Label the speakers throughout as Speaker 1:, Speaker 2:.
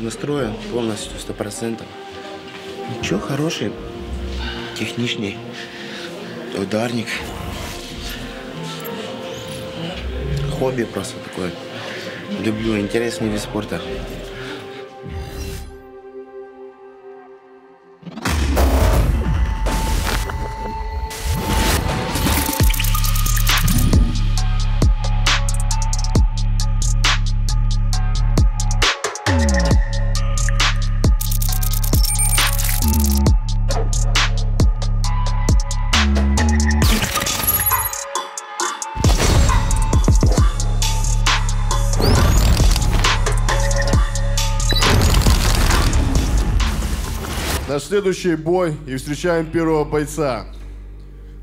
Speaker 1: настроен полностью, 100%. Ничего, хороший, техничный ударник. Хобби просто такое. Люблю, интересный вид спорта.
Speaker 2: Наш следующий бой, и встречаем первого бойца.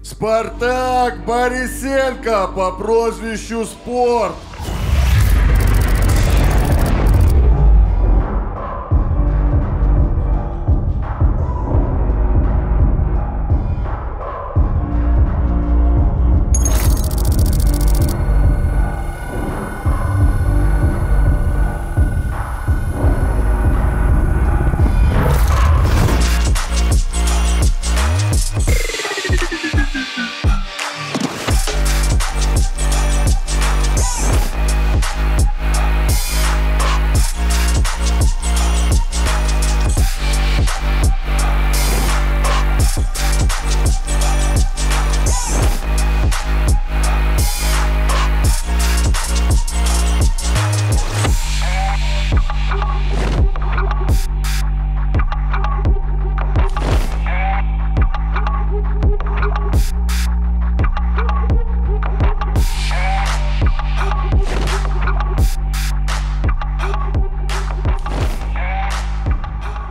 Speaker 2: Спартак Борисенко по прозвищу Спорт.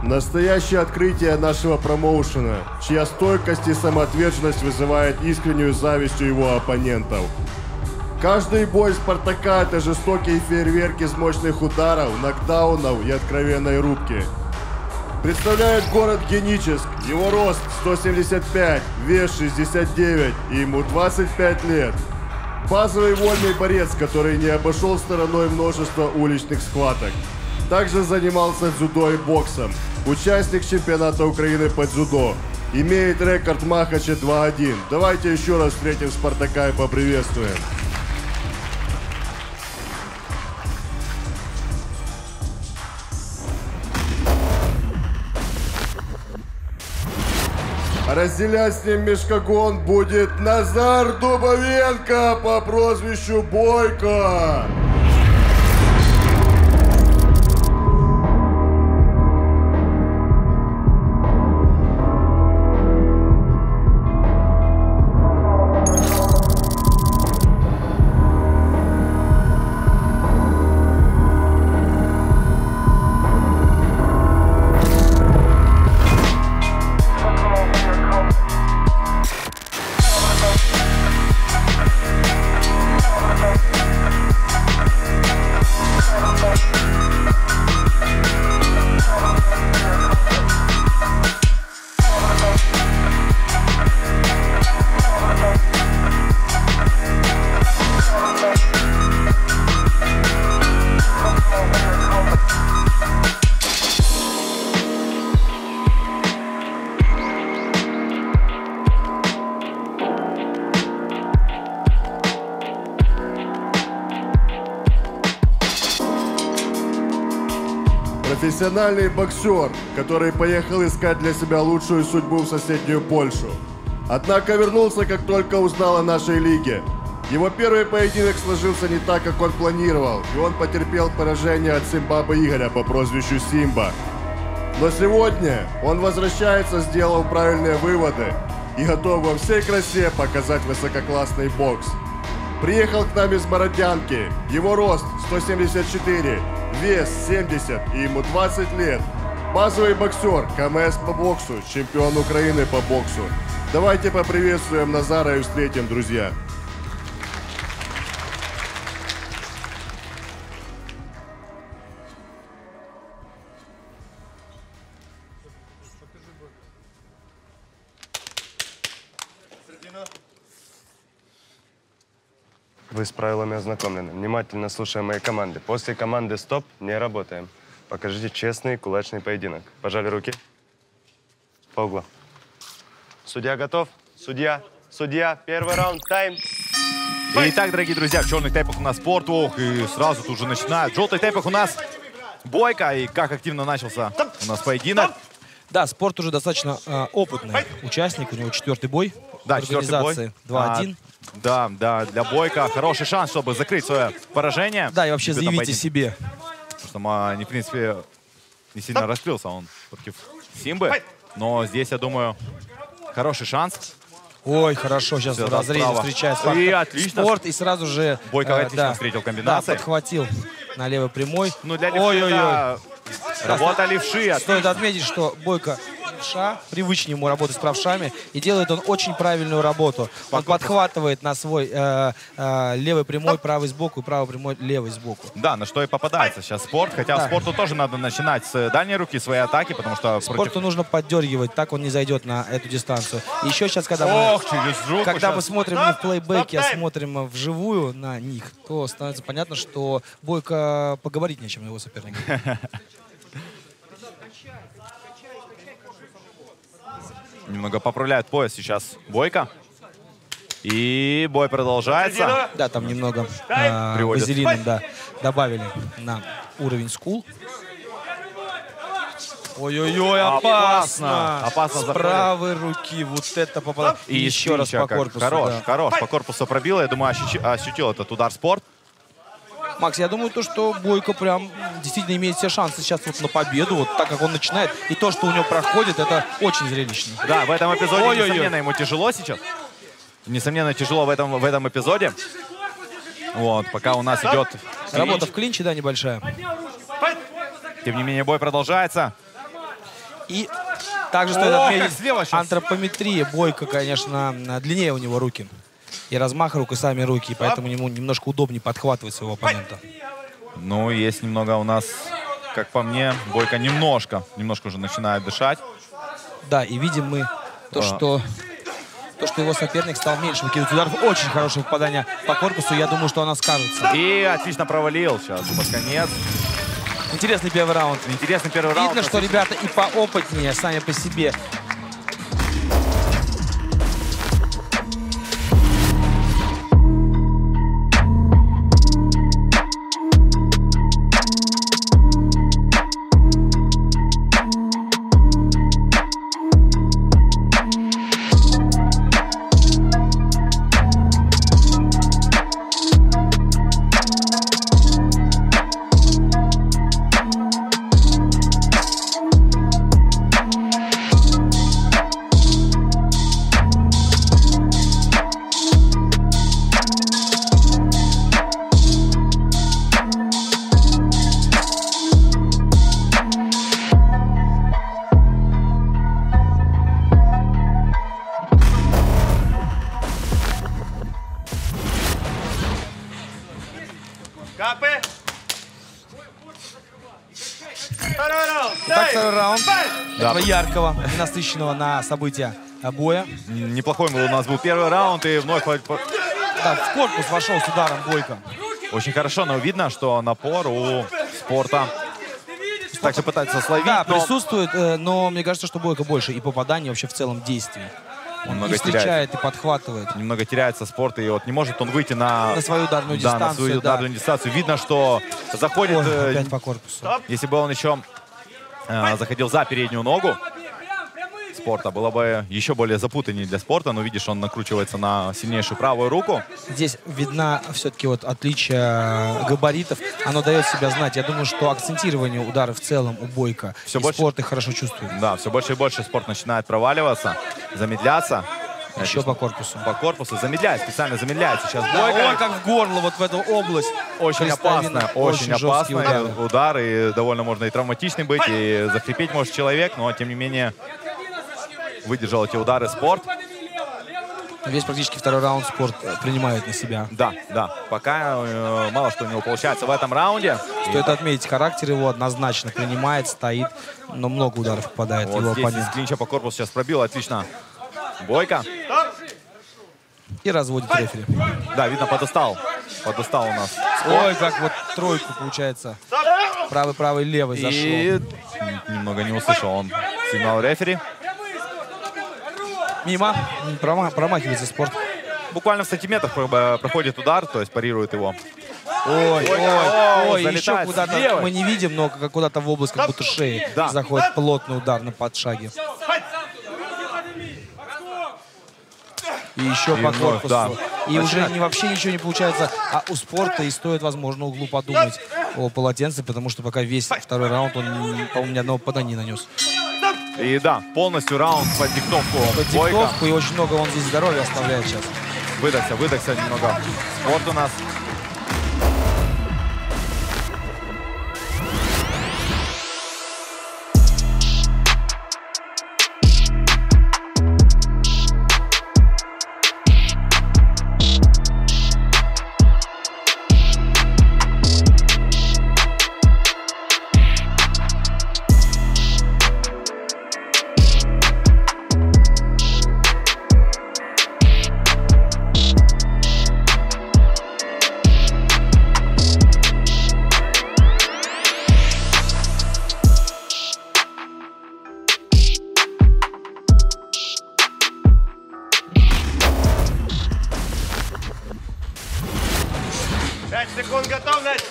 Speaker 2: Настоящее открытие нашего промоушена, чья стойкость и самоотверженность вызывает искреннюю зависть у его оппонентов. Каждый бой Спартака – это жестокие фейерверки из мощных ударов, нокдаунов и откровенной рубки. Представляет город Геническ, его рост 175, вес 69 и ему 25 лет. Базовый вольный борец, который не обошел стороной множество уличных схваток. Также занимался дзюдо и боксом. Участник чемпионата Украины по дзюдо. Имеет рекорд Махача 2-1. Давайте еще раз встретим Спартака и поприветствуем. Разделять с ним мешкогон будет Назар Дубовенко по прозвищу Бойко. Профессиональный боксер, который поехал искать для себя лучшую судьбу в соседнюю Польшу. Однако вернулся, как только узнал о нашей лиге. Его первый поединок сложился не так, как он планировал, и он потерпел поражение от Симбабы Игоря по прозвищу Симба. Но сегодня он возвращается, сделав правильные выводы и готов во всей красе показать высококлассный бокс. Приехал к нам из Бородянки, его рост 174, вес 70 и ему 20 лет. Базовый боксер, КМС по боксу, чемпион Украины по боксу. Давайте поприветствуем Назара и встретим, друзья.
Speaker 3: Вы с правилами ознакомлены. Внимательно слушаем мои команды. После команды «Стоп» не работаем. Покажите честный кулачный поединок. Пожали руки. По углу. Судья готов? Судья, первый раунд, тайм.
Speaker 4: Итак, дорогие друзья, в черных тейпах у нас спорт. Ох, и сразу тут уже начинают. В желтых тейпах у нас бойка. И как активно начался у нас поединок.
Speaker 5: Да, спорт уже достаточно опытный участник. У него 4-й бой.
Speaker 4: Да,
Speaker 5: в организации 2-1.
Speaker 4: Да, для бойка хороший шанс, чтобы закрыть свое поражение.
Speaker 5: Да, и вообще заявить о себе.
Speaker 4: Потому что, в принципе, не сильно раскрылся он против Симбы. Но здесь, я думаю, хороший шанс.
Speaker 5: Ой, хорошо, сейчас в разрезе встречается
Speaker 4: и отлично.
Speaker 5: Спорт, и сразу же
Speaker 4: бойка отлично встретил комбинации.
Speaker 5: Да, подхватил на левой прямой.
Speaker 4: Ну, для левши, работа левши.
Speaker 5: Стоит отметить, что бойка левша, привычнее ему работать с правшами, и делает он очень правильную работу. Он подхватывает на свой левый прямой, правый сбоку, и правый прямой, левый сбоку.
Speaker 4: Да, на что и попадается сейчас спорт. Хотя спорту тоже надо начинать с дальней руки свои атаки, потому что...
Speaker 5: Спорту нужно поддергивать, так он не зайдет на эту дистанцию. И еще сейчас, когда мы смотрим не в плейбеке, а смотрим вживую на них, то становится понятно, что бойка поговорить не о чем его соперник.
Speaker 4: Немного поправляет пояс сейчас бойка. И бой продолжается.
Speaker 5: Да, там немного вазелином добавили на уровень скул. Ой-ой-ой, опасно.
Speaker 4: Опасно.
Speaker 5: С правой руки вот это попало. И еще раз по корпусу.
Speaker 4: Хорош. По корпусу пробил. Я думаю, ощутил этот удар спорт.
Speaker 5: Макс, я думаю, что бойка прям действительно имеет все шансы сейчас вот на победу, вот так как он начинает. И то, что у него проходит, это очень зрелищно.
Speaker 4: Да, в этом эпизоде, несомненно, ему тяжело сейчас. Несомненно, тяжело в этом эпизоде. Вот, пока у нас идет
Speaker 5: работа в клинче, да, небольшая.
Speaker 4: Тем не менее, бой продолжается.
Speaker 5: И также стоит отметить антропометрия. Бойка, конечно, длиннее у него руки. И размах рук, и сами руки. И поэтому ему немножко удобнее подхватывать своего оппонента.
Speaker 4: Ну, есть немного у нас, как по мне, бойка немножко уже начинает дышать.
Speaker 5: Да, и видим мы что его соперник стал меньше выкидывать ударов. Очень хорошее попадание по корпусу. Я думаю, что она скажется.
Speaker 4: И отлично провалил сейчас под конец.
Speaker 5: Интересный первый раунд.
Speaker 4: Видно,
Speaker 5: что ребята и поопытнее сами по себе. Итак, второй раунд этого яркого и насыщенного на события боя.
Speaker 4: Неплохой у нас был первый раунд, и вновь...
Speaker 5: Да, в корпус вошел с ударом бойка.
Speaker 4: Очень хорошо, но видно, что напор у спорта также пытается словить.
Speaker 5: Да, присутствует, но мне кажется, что бойка больше и попаданий, вообще в целом действий. Он и встречает, и подхватывает.
Speaker 4: Немного теряется спорт, и вот не может он выйти на
Speaker 5: свою ударную дистанцию.
Speaker 4: На свою ударную дистанцию. Видно, что заходит...
Speaker 5: опять по корпусу.
Speaker 4: Если бы он еще заходил за переднюю ногу спорта, было бы еще более запутаннее для спорта. Но видишь, он накручивается на сильнейшую правую руку.
Speaker 5: Здесь видна все-таки вот отличие габаритов. Оно дает себя знать. Я думаю, что акцентирование удара в целом у бойка.
Speaker 4: Все больше...
Speaker 5: спорт их хорошо чувствует.
Speaker 4: Да, все больше и больше спорт начинает проваливаться, замедляться.
Speaker 5: Еще по корпусу.
Speaker 4: По корпусу замедляет, специально замедляет сейчас
Speaker 5: да,
Speaker 4: бойка.
Speaker 5: Ой, как в горло, вот в эту область.
Speaker 4: Очень опасный удар. И довольно можно и травматичный быть, и захрипеть может человек, но тем не менее выдержал эти удары спорт.
Speaker 5: Весь практически второй раунд спорт принимает на себя.
Speaker 4: Да. Пока мало что у него получается в этом раунде.
Speaker 5: Стоит отметить, характер его однозначно принимает, стоит, но много ударов попадает
Speaker 4: вот
Speaker 5: его
Speaker 4: здесь
Speaker 5: оппонент.
Speaker 4: Из клинча по корпусу сейчас пробил, отлично. Бойко.
Speaker 5: И разводит рефери.
Speaker 4: Да, видно, подостал. Подостал у нас.
Speaker 5: Ой, как вот тройку получается. Правый, левый зашло.
Speaker 4: И немного не услышал он сигнал рефери.
Speaker 5: Мимо. Промахивается Спорт.
Speaker 4: Буквально в сантиметрах проходит удар, то есть парирует его.
Speaker 5: Ой, еще
Speaker 4: залетает
Speaker 5: куда-то
Speaker 4: слева.
Speaker 5: мы не видим, но куда-то в область, как будто шеи заходит плотный удар на подшаге. И еще по корпусу.
Speaker 4: Да.
Speaker 5: И уже вообще ничего не получается. А у Спорта и стоит, возможно, углу подумать о полотенце, потому что пока весь второй раунд он, по-моему, ни одного пада не нанес.
Speaker 4: И да, полностью раунд под диктовку Бойко.
Speaker 5: Диктовку, и очень много он здесь здоровья оставляет сейчас.
Speaker 4: Выдохся немного. Спорт у нас.
Speaker 3: Секунд, готовность.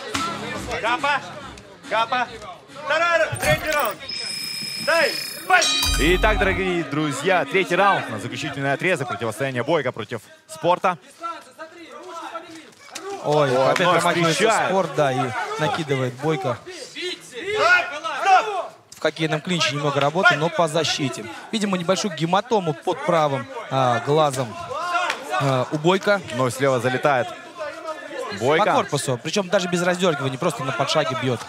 Speaker 3: Капа. Третий раунд. Дай,
Speaker 4: Итак, дорогие друзья, третий раунд на заключительный отрезок противостояния Бойко против Спорта.
Speaker 5: Ой, опять
Speaker 4: вновь
Speaker 5: промахивается
Speaker 4: встречает.
Speaker 5: Спорт, да, и накидывает Бойко. В хоккейном клинче немного работы, но по защите. Видимо, небольшую гематому под правым глазом у Бойко.
Speaker 4: Вновь слева залетает
Speaker 5: По
Speaker 4: Бойко.
Speaker 5: корпусу, причем даже без раздергивания, просто на подшаге бьет.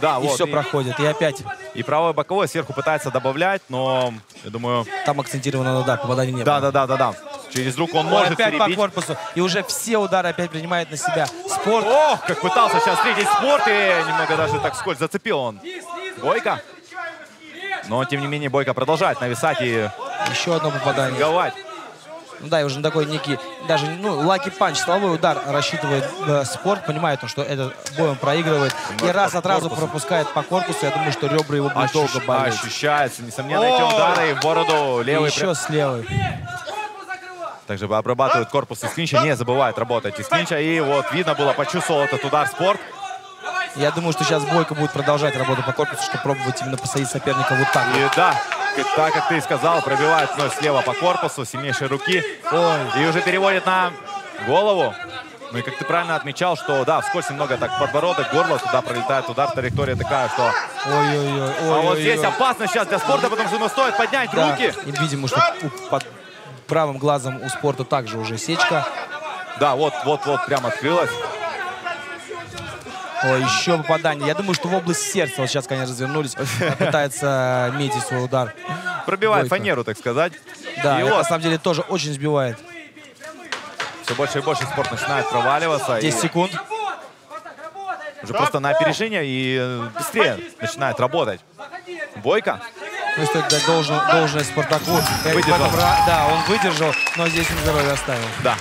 Speaker 4: Да,
Speaker 5: И
Speaker 4: вот.
Speaker 5: все проходит. И опять
Speaker 4: И правый боковой сверху пытается добавлять, но, я думаю...
Speaker 5: там акцентировано на удар, попадания не было.
Speaker 4: Да. Через руку он
Speaker 5: Ой,
Speaker 4: может
Speaker 5: опять по
Speaker 4: перебить.
Speaker 5: корпусу. И уже все удары опять принимает на себя Спорт.
Speaker 4: Ох, как пытался сейчас встретить Спорт, и немного даже так вскользь зацепил он Бойко. Но, тем не менее, Бойко продолжает нависать и
Speaker 5: Еще одно попадание.
Speaker 4: говать.
Speaker 5: Ну да, и уже на такой некий, даже, лаки панч, силовой удар рассчитывает Спорт, понимает, что этот бой он проигрывает. И раз от разу пропускает по корпусу. Я думаю, что ребра его будут долго болеть.
Speaker 4: Ощущается, несомненно, эти удары в бороду. Левый
Speaker 5: Еще с левой.
Speaker 4: также обрабатывает корпус из клинча, не забывает работать из клинча. И вот видно было, почувствовал этот удар Спорт.
Speaker 5: Я думаю, что сейчас Бойко будет продолжать работу по корпусу, чтобы пробовать именно посадить соперника вот так.
Speaker 4: И да, так как ты и сказал, пробивает вновь слева по корпусу, сильнейшей руки. И уже переводит на голову. Ну и как ты правильно отмечал, что да, вскользь немного так подбородок, горло, туда пролетает удар, траектория такая, что...
Speaker 5: Ой-ой-ой.
Speaker 4: А вот здесь опасно сейчас для Спорта, потому что ему стоит поднять
Speaker 5: Да,
Speaker 4: руки.
Speaker 5: и видимо, что под правым глазом у Спорта также уже сечка.
Speaker 4: Да, вот прям открылась.
Speaker 5: Ой, еще попадание. Я думаю, что в область сердца вот сейчас, конечно, развернулись. Пытается метить свой удар.
Speaker 4: Пробивает
Speaker 5: Бойко.
Speaker 4: фанеру, так сказать.
Speaker 5: Да,
Speaker 4: И
Speaker 5: это
Speaker 4: вот
Speaker 5: на самом деле тоже очень сбивает.
Speaker 4: все больше и больше Спорт начинает проваливаться.
Speaker 5: 10
Speaker 4: И
Speaker 5: секунд.
Speaker 4: уже просто на опережение и быстрее начинает работать. Бойко.
Speaker 5: Ну, стоит дать должное Спартаку.
Speaker 4: Выдержал.
Speaker 5: Да, он выдержал, но здесь он здоровье оставил.
Speaker 4: Да.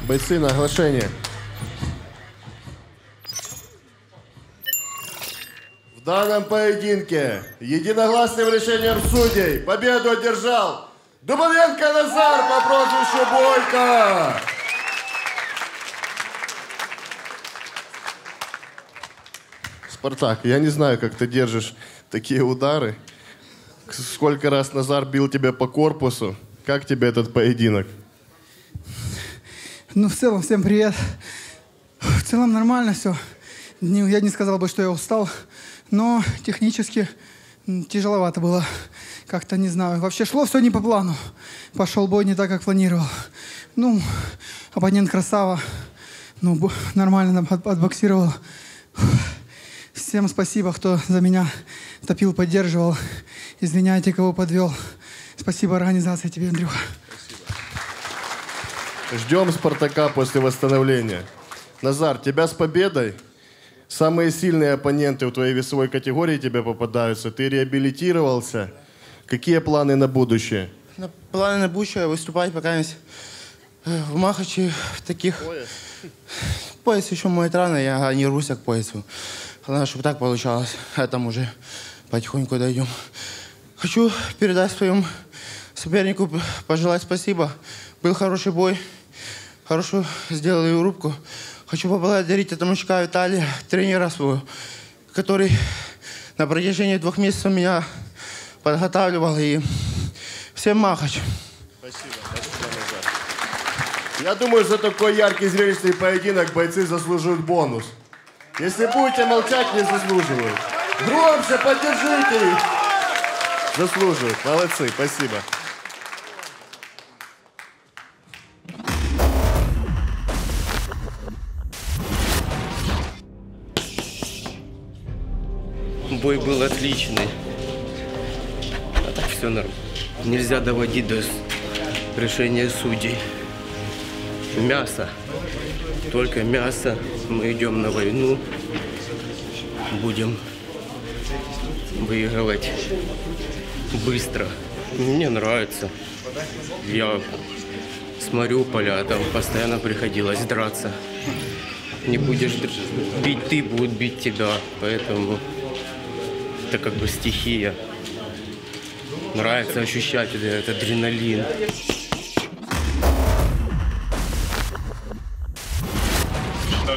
Speaker 2: Бойцы на оглашение. В данном поединке единогласным решением судей победу одержал Дубовенко Назар по прозвищу Бойко. Спартак, я не знаю, как ты держишь такие удары. Сколько раз Назар бил тебя по корпусу? Как тебе этот поединок?
Speaker 6: Ну, в целом, всем привет. В целом нормально все. Я не сказал бы, что я устал, но технически тяжеловато было. Как-то, не знаю. Вообще шло все не по плану. Пошел бой не так, как планировал. Ну, оппонент красава. Ну, нормально отбоксировал. Всем спасибо, кто за меня топил, поддерживал. Извиняйте, кого подвел. Спасибо организации тебе, Андрюха.
Speaker 2: Ждем «Спартака» после восстановления. Назар, тебя с победой. Самые сильные оппоненты в твоей весовой категории тебе попадаются. Ты реабилитировался. Какие планы на будущее?
Speaker 1: Планы на будущее выступать пока в Махаче в таких... Пояс еще моет рано, я не рвусь к поясу. Главное, чтобы так получалось. А там уже потихоньку дойдем. Хочу передать своему сопернику, пожелать спасибо. Был хороший бой. Хорошо сделали рубку. Хочу поблагодарить Атаманчука Виталия, тренера своего, который на протяжении 2 месяцев меня подготавливал. И всем Махач.
Speaker 2: Спасибо, Назар. Я думаю, за такой яркий зрелищный поединок бойцы заслуживают бонус. Если будете молчать, не заслуживают. Громче поддержите их. Заслуживают. Молодцы, спасибо.
Speaker 1: Бой был отличный. А так все нормально. Нельзя доводить до решения судей. Мясо. Только мясо. Мы идем на войну. Будем выигрывать быстро. Мне нравится. Я с Мариуполя, там постоянно приходилось драться. Не будешь бить ты, будут бить тебя. Поэтому это как бы стихия. Нравится ощущать этот адреналин.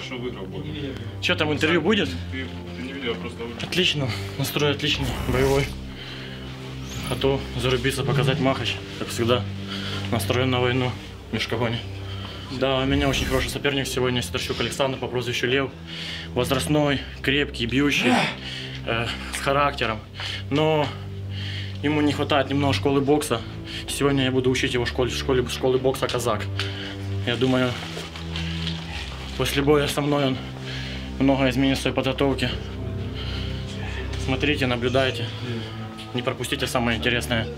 Speaker 7: Что выиграл бой?
Speaker 8: Что там, интервью будет?
Speaker 7: Ты не видел, просто...
Speaker 8: Отлично, настрой отличный, боевой. Готов зарубиться, показать Махач, как всегда. Настроен на войну в Мешкогоне. Да, у меня очень хороший соперник сегодня, Сидорчук Александр по прозвищу Лев. Возрастной, крепкий, бьющий, с характером. Но ему не хватает немного школы бокса. Сегодня я буду учить его в школе бокса «Казак». Я думаю, после боя со мной он много изменит в своей подготовке. Смотрите, наблюдайте. Не пропустите самое интересное.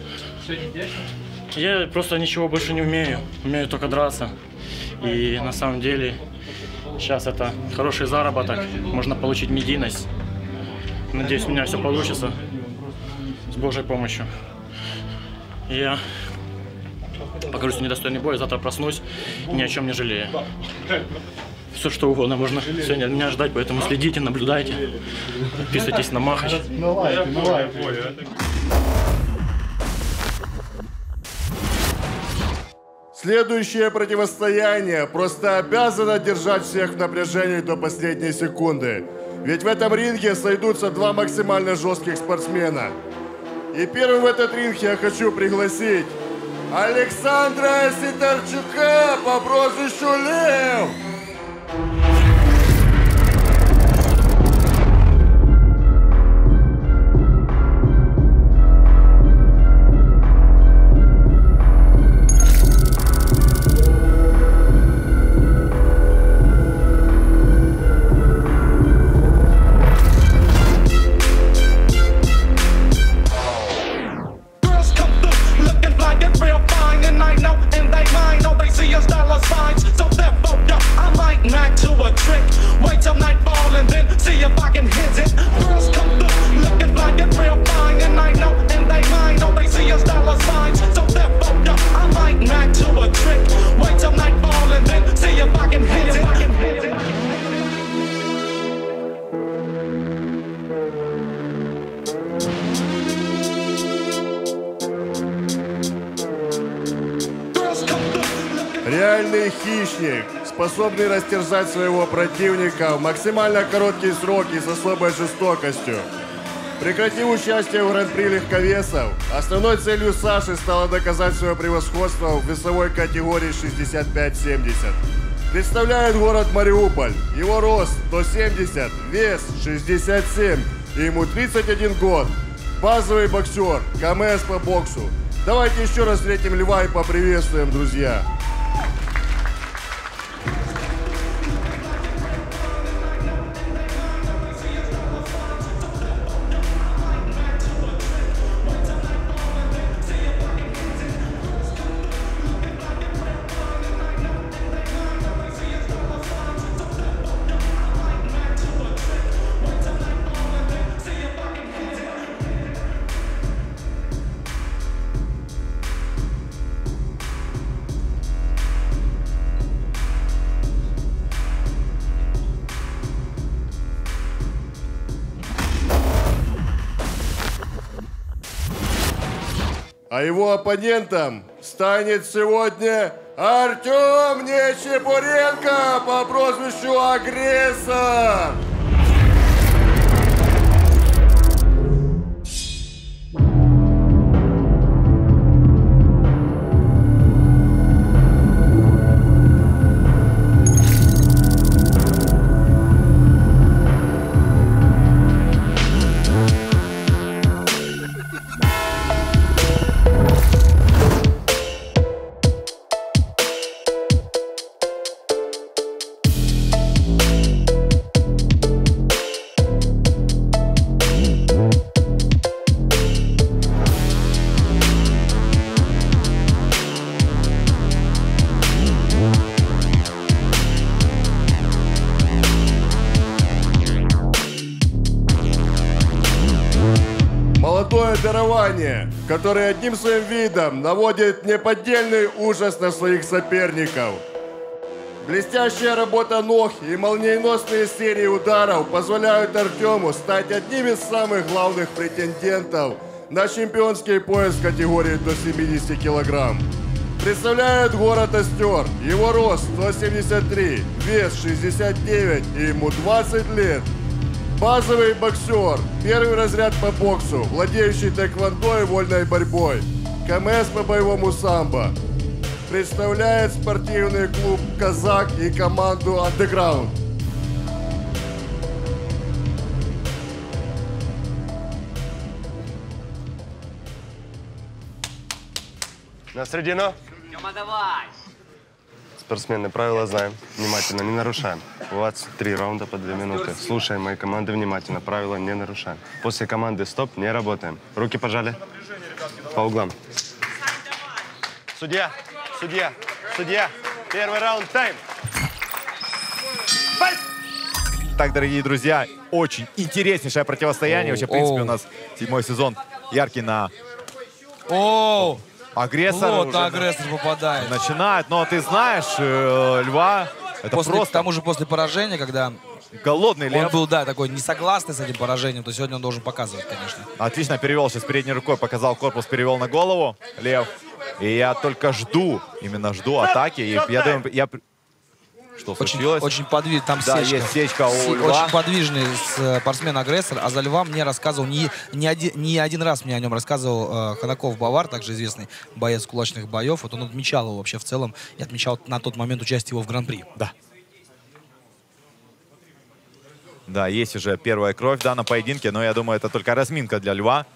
Speaker 8: Я просто ничего больше не умею. Умею только драться. И на самом деле сейчас это хороший заработок. Можно получить медийность. Надеюсь, у меня все получится. С Божьей помощью. И я покажусь недостойный бой. Завтра проснусь и ни о чем не жалею. Все что угодно можно сегодня от меня ждать, поэтому следите, наблюдайте, подписывайтесь на Махач.
Speaker 2: Следующее противостояние просто обязано держать всех в напряжении до последней секунды. Ведь в этом ринге сойдутся 2 максимально жестких спортсмена. И первым в этот ринг я хочу пригласить Александра Сидорчука по прозвищу Лев. Реальный хищник, способный растерзать своего противника в максимально короткие сроки с особой жестокостью. Прекратив участие в Гран-при легковесов, основной целью Саши стало доказать свое превосходство в весовой категории 65-70. Представляет город Мариуполь. Его рост 170, вес 67, и ему 31 год. Базовый боксер, КМС по боксу. Давайте еще раз встретим Льва и поприветствуем, друзья. А его оппонентом станет сегодня Артем Нечепуренко по прозвищу Агрессор. Молодое дарование, которое одним своим видом наводит неподдельный ужас на своих соперников. Блестящая работа ног и молниеносные серии ударов позволяют Артему стать одним из самых главных претендентов на чемпионский пояс в категории до 70 килограмм. Представляет город Остер. Его рост 173, вес 69 и ему 20 лет. Базовый боксер, первый разряд по боксу, владеющий тэквондо и вольной борьбой. КМС по боевому самбо. Представляет спортивный клуб «Казак» и команду «Андеграунд».
Speaker 3: На середину.
Speaker 9: Тёма, давай!
Speaker 3: Спортсмены, правила знаем. Внимательно, не нарушаем. У вас 3 раунда по 2 минуты. Слушаем мои команды внимательно. Правила не нарушаем. После команды «Стоп» не работаем. Руки пожали. По углам. Судья, судья, судья. Первый раунд, тайм. Файт!
Speaker 4: Так, дорогие друзья, очень интереснейшее противостояние. Вообще, в принципе, у нас 7-й сезон яркий на... Агрессор.
Speaker 5: Вот агрессор попадает.
Speaker 4: Начинает. Но ты знаешь, Льва, это просто...
Speaker 5: К тому же после поражения, когда
Speaker 4: голодный Лев.
Speaker 5: Он был, да, такой несогласный с этим поражением, то сегодня он должен показывать, конечно.
Speaker 4: Отлично перевел сейчас передней рукой, показал корпус, перевел на голову Лев. И я только жду, именно жду атаки. И я думаю, что случилось?
Speaker 5: Очень подвижный, там
Speaker 4: да,
Speaker 5: сечка.
Speaker 4: Есть сечка у Льва.
Speaker 5: Очень подвижный спортсмен-агрессор. А за Льва мне рассказывал, не один раз мне о нем рассказывал Ходаков Бавар, также известный боец кулачных боев. Вот он отмечал его вообще в целом и отмечал на тот момент участие его в Гран-при.
Speaker 4: Да. Да, есть уже первая кровь, да, на поединке, но я думаю, это только разминка для Льва.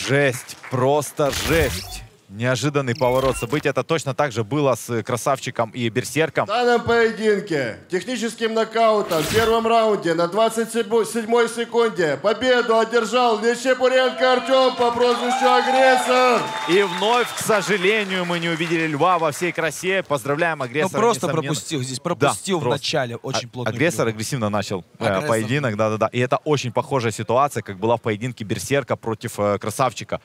Speaker 4: Жесть, просто жесть. Неожиданный поворот событий. Это точно так же было с Красавчиком и Берсерком.
Speaker 2: В данном поединке техническим нокаутом в первом раунде на 27-й секунде победу одержал Нечепуренко Артем по прозвищу Агрессор.
Speaker 4: И вновь, к сожалению, мы не увидели Льва во всей красе. Поздравляем агрессора.
Speaker 5: Ну, просто
Speaker 4: несомненно.
Speaker 5: пропустил здесь, пропустил
Speaker 4: Да,
Speaker 5: в начале очень плотно.
Speaker 4: Агрессор агрессивно начал
Speaker 5: Агрессор.
Speaker 4: поединок, да-да-да. И это очень похожая ситуация, как была в поединке Берсерка против Красавчика.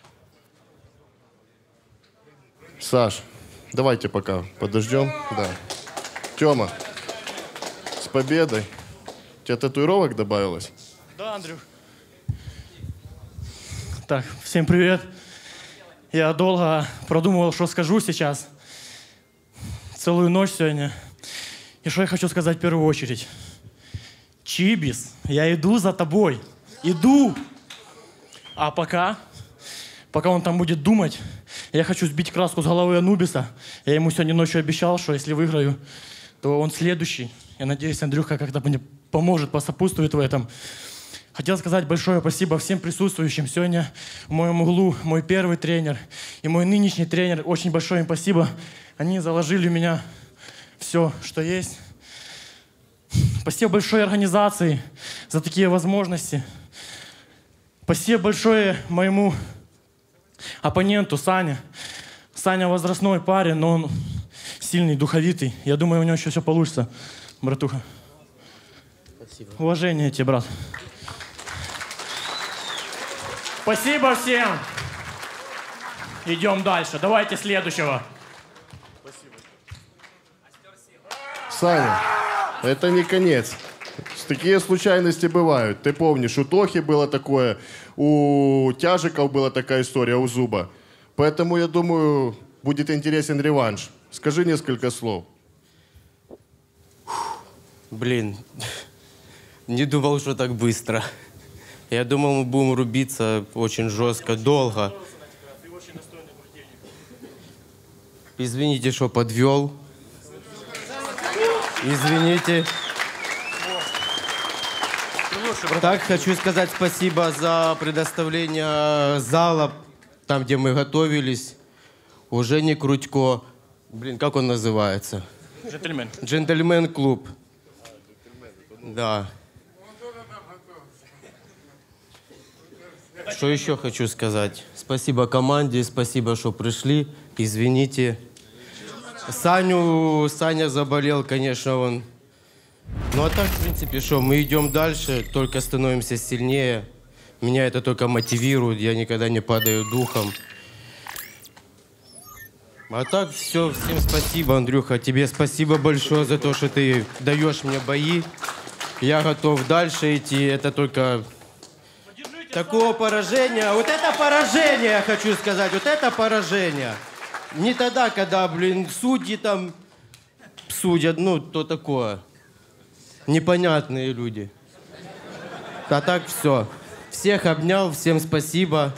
Speaker 2: Саш, давайте пока подождем. Да. Тёма, с победой. У тебя татуировок добавилось?
Speaker 8: Да, Андрюх. Так, всем привет. Я долго продумывал, что скажу сейчас. Целую ночь сегодня. И что я хочу сказать в первую очередь. Чибис, я иду за тобой. Иду. А пока он там будет думать, я хочу сбить краску с головы Анубиса. Я ему сегодня ночью обещал, что если выиграю, то он следующий. Я надеюсь, Андрюха как-то мне поможет, посопутствует в этом. Хотел сказать большое спасибо всем присутствующим. Сегодня в моем углу мой первый тренер и мой нынешний тренер. Очень большое им спасибо. Они заложили в меня все, что есть. Спасибо большое организации за такие возможности. Спасибо большое моему оппоненту Сане. Саня возрастной парень, но он сильный, духовитый. Я думаю, у него еще все получится, братуха. Спасибо. Уважение тебе, брат. Спасибо всем. Идем дальше. Давайте следующего.
Speaker 2: Саня, это не конец. Такие случайности бывают. Ты помнишь, у Тохи было такое, у Тяжиков была такая история, у Зуба. Поэтому, я думаю, будет интересен реванш. Скажи несколько слов.
Speaker 9: Блин, не думал, что так быстро. Я думал, мы будем рубиться очень жестко, долго. Извините, что подвел. Извините. Так, хочу сказать спасибо за предоставление зала, там, где мы готовились. У Жени Крутько. Блин, как он называется?
Speaker 8: Джентльмен.
Speaker 9: Джентльмен-клуб. Да. Что еще хочу сказать? Спасибо команде, спасибо, что пришли. Извините. Саня заболел, конечно, он. Ну а так, в принципе, что, мы идем дальше, только становимся сильнее. Меня это только мотивирует, я никогда не падаю духом. А так, все, всем спасибо, Андрюха. Тебе спасибо большое за то, что ты даешь мне бои. Я готов дальше идти, это только... Такого поражения, вот это поражение, я хочу сказать, вот это поражение. Не тогда, когда, блин, судьи там судят, ну, то такое. Непонятные люди. А так все. Всех обнял, всем спасибо.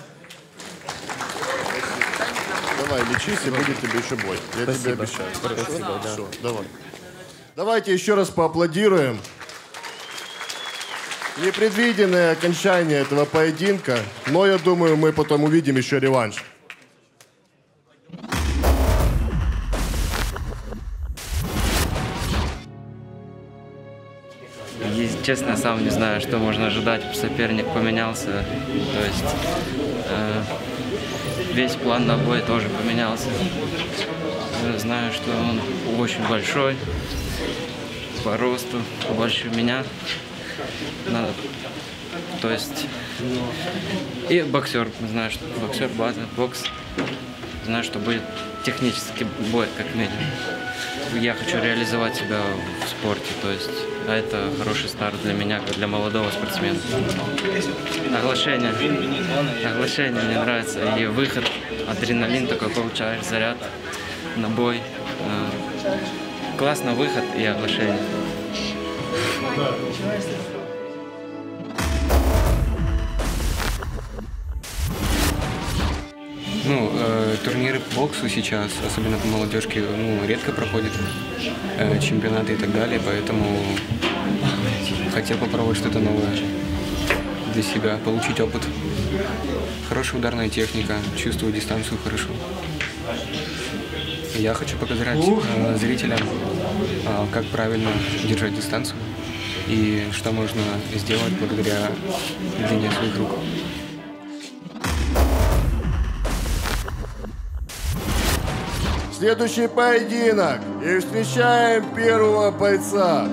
Speaker 2: Давай, лечись, и будет тебе еще бой. Я тебе обещаю. Хорошо?
Speaker 9: Спасибо, да.
Speaker 2: Все, давай. Давайте еще раз поаплодируем. Непредвиденное окончание этого поединка, но я думаю, мы потом увидим еще реванш.
Speaker 10: Честно, я сам не знаю, что можно ожидать. Соперник поменялся. То есть весь план на бой тоже поменялся. Знаю, что он очень большой, по росту, больше меня. То есть и боксер. Знаю, что боксер, база, бокс. Знаю, что будет технический бой, как минимум. Я хочу реализовать себя в спорте, то есть, а это хороший старт для меня, как для молодого спортсмена. Оглашение мне нравится, и выход, адреналин такой получаешь, заряд на бой. Классно выход и оглашение.
Speaker 11: Ну, турниры по боксу сейчас, особенно по молодежке, редко проходят, чемпионаты и так далее, поэтому хотел попробовать что-то новое для себя, получить опыт. Хорошая ударная техника, чувствую дистанцию хорошо. Я хочу показать зрителям, как правильно держать дистанцию и что можно сделать благодаря длине своих рук.
Speaker 2: Следующий поединок. И встречаем первого бойца.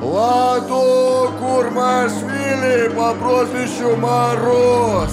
Speaker 2: Ладо Курмашвили по прозвищу Мороз.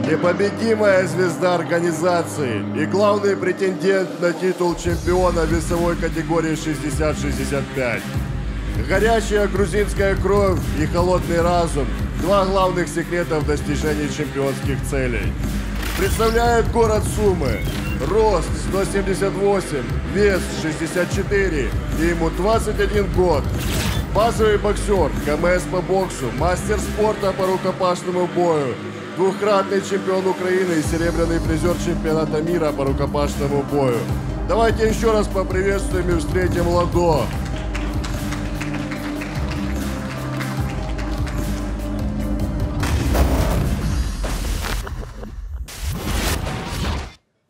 Speaker 2: Непобедимая звезда организации и главный претендент на титул чемпиона весовой категории 60-65. Горячая грузинская кровь и холодный разум – два главных секрета в достижении чемпионских целей. Представляет город Сумы. Рост 178, вес 64 и ему 21 год. Базовый боксер, КМС по боксу, мастер спорта по рукопашному бою, двукратный чемпион Украины и серебряный призер чемпионата мира по рукопашному бою. Давайте еще раз поприветствуем и встретим Ладо.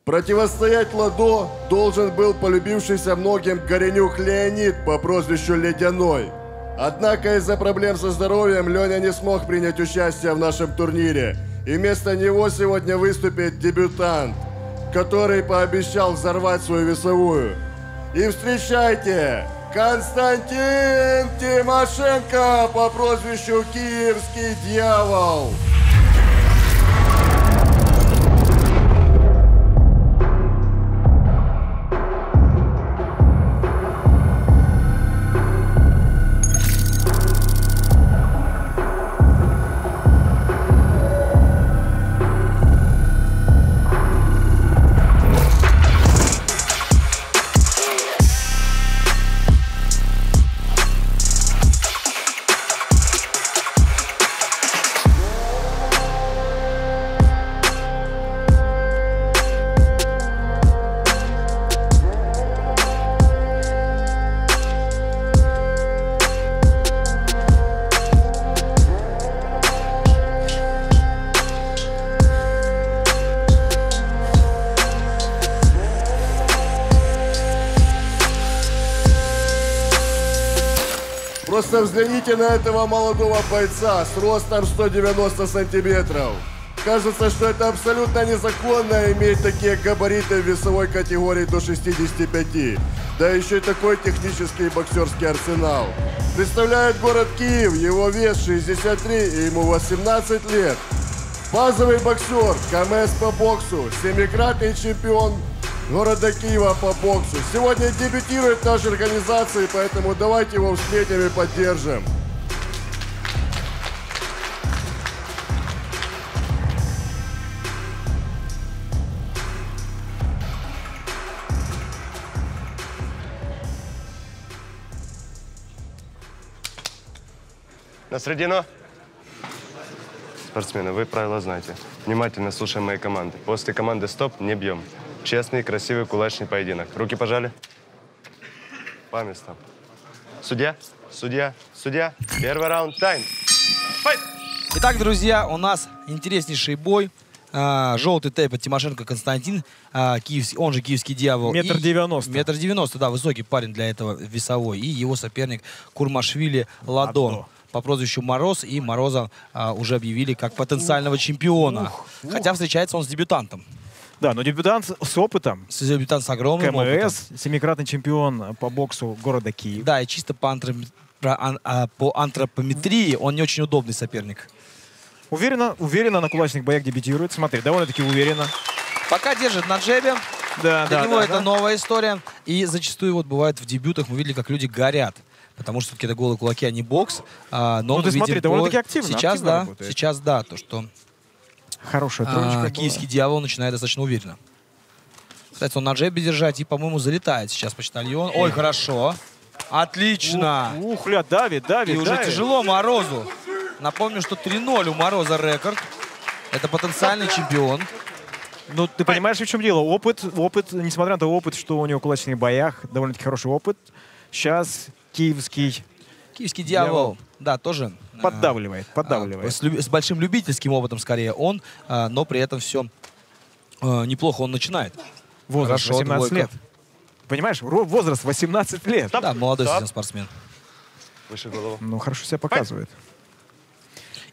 Speaker 2: Противостоять Ладо должен был полюбившийся многим Горенюк Леонид по прозвищу Ледяной. Однако из-за проблем со здоровьем Леня не смог принять участие в нашем турнире. И вместо него сегодня выступит дебютант, который пообещал взорвать свою весовую. И встречайте, Константин Тимошенко по прозвищу Киевский Дьявол. Просто взгляните на этого молодого бойца с ростом 190 сантиметров. Кажется, что это абсолютно незаконно иметь такие габариты в весовой категории до 65. Да еще и такой технический боксерский арсенал. Представляет город Киев, его вес 63 и ему 18 лет. Базовый боксер, КМС по боксу, семикратный чемпион города Киева по боксу. Сегодня дебютирует в нашей организации, поэтому давайте его встретим и поддержим.
Speaker 3: На середину. Спортсмены, вы правила знаете. Внимательно слушаем мои команды. После команды «Стоп» не бьем. Честный, красивый, кулачный поединок. Руки пожали. По местам. Судья, судья, судья. Первый раунд, тайм. Файт!
Speaker 5: Итак, друзья, у нас интереснейший бой. Желтый тейп от Тимошенко Константин, он же Киевский Дьявол.
Speaker 12: 1,90 м.
Speaker 5: 1,90 м, да, высокий парень для этого весовой. И его соперник Курмашвили Ладо по прозвищу Мороз. И Мороза уже объявили как потенциального чемпиона. Хотя встречается он с дебютантом.
Speaker 12: Да, но дебютант с опытом.
Speaker 5: Дебютант с огромным опытом.
Speaker 12: КМС, семикратный чемпион по боксу города Киев.
Speaker 5: Да, и чисто по по антропометрии он не очень удобный соперник.
Speaker 12: Уверенно на кулачных боях дебютирует. Смотри, довольно-таки уверенно.
Speaker 5: Пока держит на джебе.
Speaker 12: Да,
Speaker 5: Для него это новая история. И зачастую вот бывает в дебютах мы видели, как люди горят. Потому что все-таки это голые кулаки, а не бокс. Но
Speaker 12: ты смотри, довольно-таки активно.
Speaker 5: Сейчас,
Speaker 12: активно
Speaker 5: да.
Speaker 12: Работает.
Speaker 5: Сейчас, да. То, что
Speaker 12: хорошая троечка
Speaker 5: киевский дьявол начинает достаточно уверенно. Кстати, он на джебе держать и, по-моему, залетает сейчас почтальон. Ой, хорошо. Отлично.
Speaker 12: Ухля, давит.
Speaker 5: И уже тяжело Морозу. Напомню, что 3-0 у Мороза рекорд. Это потенциальный чемпион.
Speaker 12: Ну, ты понимаешь, в чем дело? Опыт, несмотря на тот опыт, что у него в кулачных боях, довольно-таки хороший опыт. Сейчас киевский
Speaker 5: дьявол, да, тоже
Speaker 12: поддавливает.
Speaker 5: С большим любительским опытом, скорее, он, но при этом все неплохо он начинает.
Speaker 12: Возраст 18 лет. Понимаешь, возраст 18 лет.
Speaker 5: Да, молодой совсем спортсмен.
Speaker 3: Выше голову.
Speaker 12: Ну, хорошо себя показывает.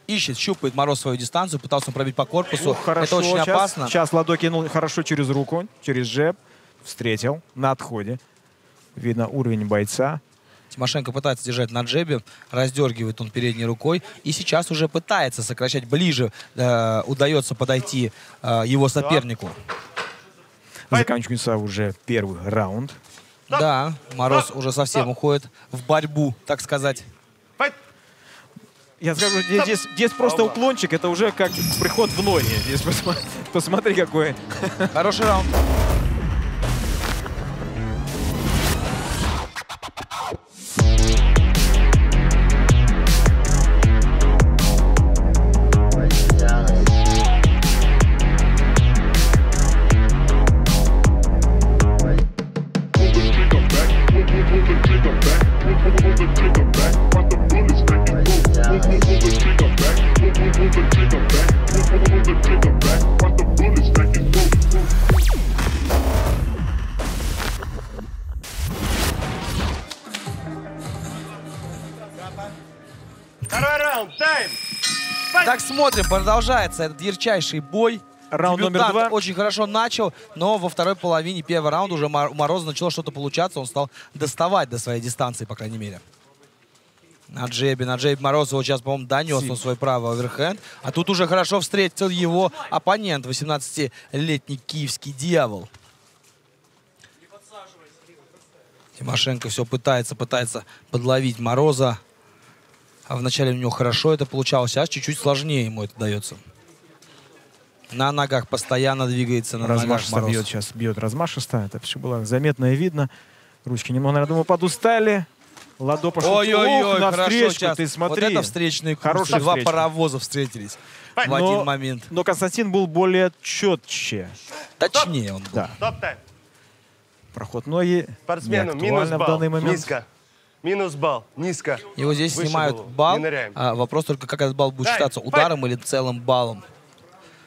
Speaker 5: Ищет, щупает Мороз свою дистанцию, пытался он пробить по корпусу.
Speaker 12: Хорошо,
Speaker 5: это очень опасно.
Speaker 12: Сейчас ладо кинул хорошо через руку, через джеб. Встретил на отходе. Видно уровень бойца.
Speaker 5: Тимошенко пытается держать на джебе, раздергивает он передней рукой. И сейчас уже пытается сокращать ближе. Удается подойти его сопернику.
Speaker 12: Заканчивается уже первый раунд.
Speaker 5: Да, Мороз уже совсем уходит в борьбу, так сказать.
Speaker 12: Я скажу, здесь просто уклончик, это уже как приход в ноги. Здесь посмотри, какой.
Speaker 5: Хороший раунд. Так, смотрим, продолжается этот ярчайший бой.
Speaker 12: Раунд номер 2.
Speaker 5: Очень хорошо начал, но во второй половине первого раунда уже у Мороза начало что-то получаться. Он стал доставать до своей дистанции, по крайней мере. На джебе Мороз его сейчас, по-моему, донес он свой правый оверхенд. А тут уже хорошо встретил его оппонент, 18-летний киевский дьявол. Тимошенко все пытается подловить Мороза. А вначале у него хорошо это получалось, а чуть-чуть сложнее ему это дается. На ногах постоянно двигается, на ногах Мороз.
Speaker 12: Бьет сейчас, бьет размашисто. Это все было заметно и видно. Ручки немного, я думаю, подустали. Ладо пошел.
Speaker 5: Ой-ой-ой, хорошо сейчас.
Speaker 12: Ты смотри.
Speaker 5: Вот это встречные курсы.
Speaker 12: Хорошая
Speaker 5: Два
Speaker 12: встреча.
Speaker 5: паровоза встретились в один момент.
Speaker 12: Но Константин был более четче.
Speaker 5: Точнее он был.
Speaker 12: Да. Проход ноги.
Speaker 3: Спортсмену
Speaker 12: не
Speaker 3: минус
Speaker 12: актуально в
Speaker 3: балл.
Speaker 12: данный момент.
Speaker 3: Низко. Минус балл. Низко.
Speaker 5: Его здесь
Speaker 3: Выше
Speaker 5: снимают
Speaker 3: голову.
Speaker 5: балл.
Speaker 3: Не ныряем.
Speaker 5: Вопрос только, как этот балл будет считаться, ударом или целым баллом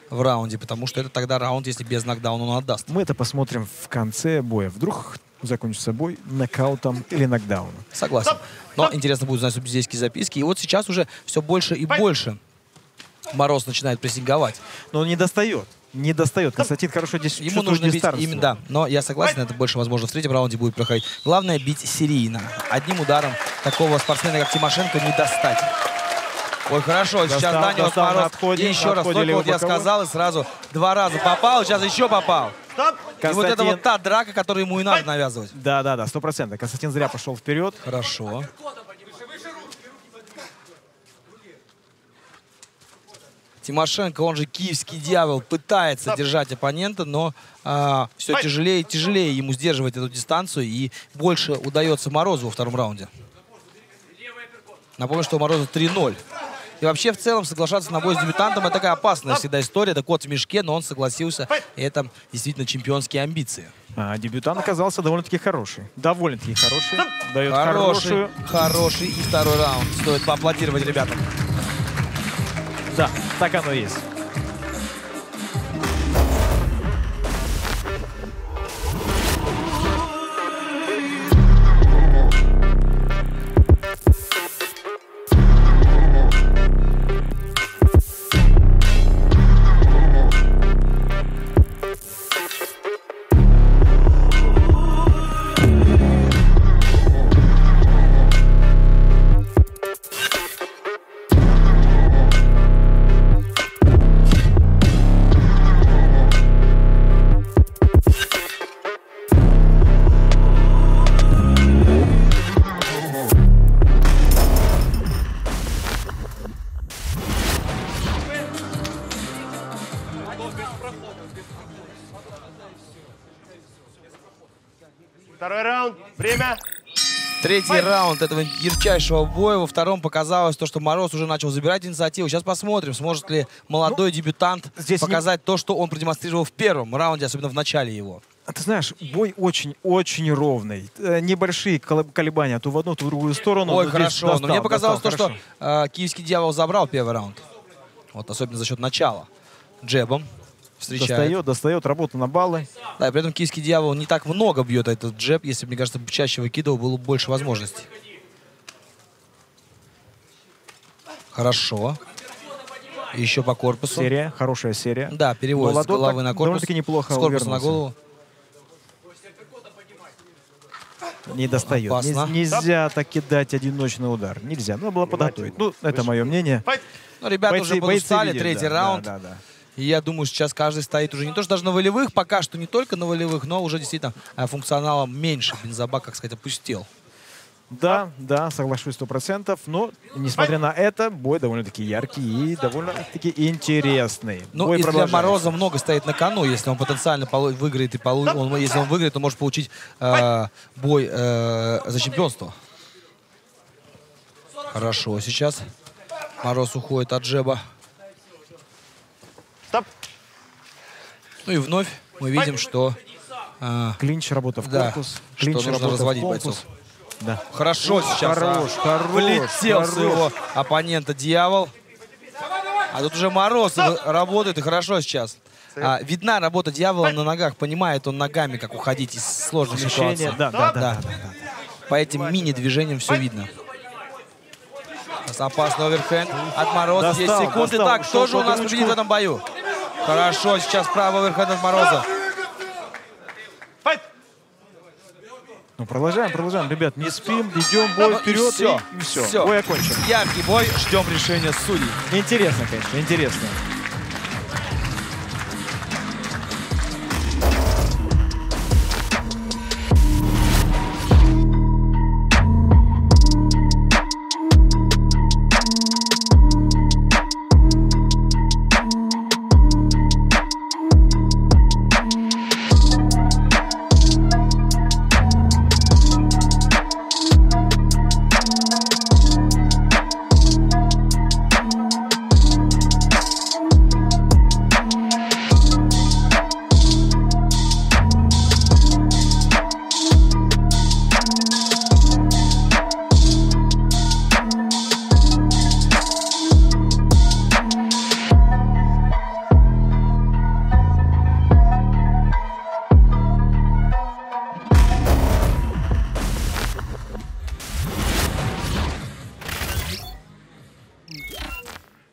Speaker 5: в раунде. Потому что это тогда раунд, если без нокдауна он отдаст.
Speaker 12: Мы это посмотрим в конце боя. Вдруг закончится бой нокаутом или нокдауном.
Speaker 5: Согласен. Но интересно будет узнать судейские записки. И вот сейчас уже все больше и больше Мороз начинает прессинговать.
Speaker 12: Но он не достает. Не достает. Константин хорошо здесь
Speaker 5: Ему нужно бить именно, да. Но я согласен, это больше, возможно, в третьем раунде будет проходить. Главное бить серийно. Одним ударом такого спортсмена, как Тимошенко, не достать. Ой, хорошо, сейчас донес Мороз. И еще раз, только вот я сказал, и сразу 2 раза попал, сейчас еще попал. И вот это вот та драка, которую ему и надо навязывать.
Speaker 12: Да, 100%. Константин зря пошел вперед.
Speaker 5: Хорошо. Тимошенко, он же киевский дьявол, пытается держать оппонента, но все тяжелее и тяжелее ему сдерживать эту дистанцию, и больше удается Морозу во втором раунде. Напомню, что у Мороза 3-0. И вообще, в целом, соглашаться на бой с дебютантом — это такая опасная всегда история, это кот в мешке, но он согласился, и это действительно чемпионские амбиции.
Speaker 12: А дебютант оказался довольно-таки хороший. Довольно-таки хороший. Дает
Speaker 5: Хороший и второй раунд. Стоит поаплодировать ребятам.
Speaker 12: Да, так оно и есть.
Speaker 3: Время.
Speaker 5: Третий раунд этого ярчайшего боя. Во втором показалось то, что Мороз уже начал забирать инициативу. Сейчас посмотрим, сможет ли молодой дебютант показать то, что он продемонстрировал в первом раунде, особенно в начале его.
Speaker 12: Ты знаешь, бой очень-очень ровный. Небольшие колебания то в одну, то в другую сторону.
Speaker 5: Ой, хорошо. Но мне показалось то, что Киевский Дьявол забрал первый раунд. Вот, особенно за счет начала. Джебом встречает.
Speaker 12: Достает работу на баллы.
Speaker 5: Да, и при этом Киевский Дьявол не так много бьет этот джеб. Если бы, мне кажется, чаще выкидывал, было больше возможностей. Хорошо. Еще по корпусу.
Speaker 12: Серия, хорошая серия.
Speaker 5: Да, переводит с головы на корпус.
Speaker 12: Довольно-таки неплохо
Speaker 5: с корпуса на голову.
Speaker 12: Не достает. Нельзя так кидать одиночный удар. Нельзя. Надо было подготовить. Ну, это мое мнение.
Speaker 5: Ну, ребята уже подустали, третий раунд.
Speaker 12: Да.
Speaker 5: И я думаю, сейчас каждый стоит уже не то, что даже на волевых, пока что не только на волевых, но уже действительно функционалом меньше. Бензобак, как сказать, опустел.
Speaker 12: Да, соглашусь 100%. Но, несмотря на это, бой довольно-таки яркий и довольно-таки интересный.
Speaker 5: Ну, и для Мороза много стоит на кону. Если он потенциально выиграет, если он выиграет, то может получить бой за чемпионство. Хорошо, сейчас Мороз уходит от джеба.
Speaker 3: Стоп.
Speaker 5: Ну и вновь мы видим, что...
Speaker 12: клинч, работа в корпус.
Speaker 5: Клинч, что нужно разводить бойцов.
Speaker 12: Да.
Speaker 5: Хорошо сейчас. Влетел в своего оппонента Дьявол. А тут уже Мороз работает, и хорошо сейчас. Видна работа Дьявола на ногах. Понимает он ногами, как уходить из сложной ситуации.
Speaker 12: Да.
Speaker 5: По этим мини-движениям все видно. Опасный оверхенд от Мороза. 10 секунд. Итак, кто же у нас победит в этом бою? Хорошо, сейчас правый оверхенд от Мороза.
Speaker 12: Ну, продолжаем. Ребят, не спим, идем, бой вперед, и все. Бой окончен.
Speaker 5: Яркий бой, ждем решения судей.
Speaker 12: Интересно, конечно, интересно.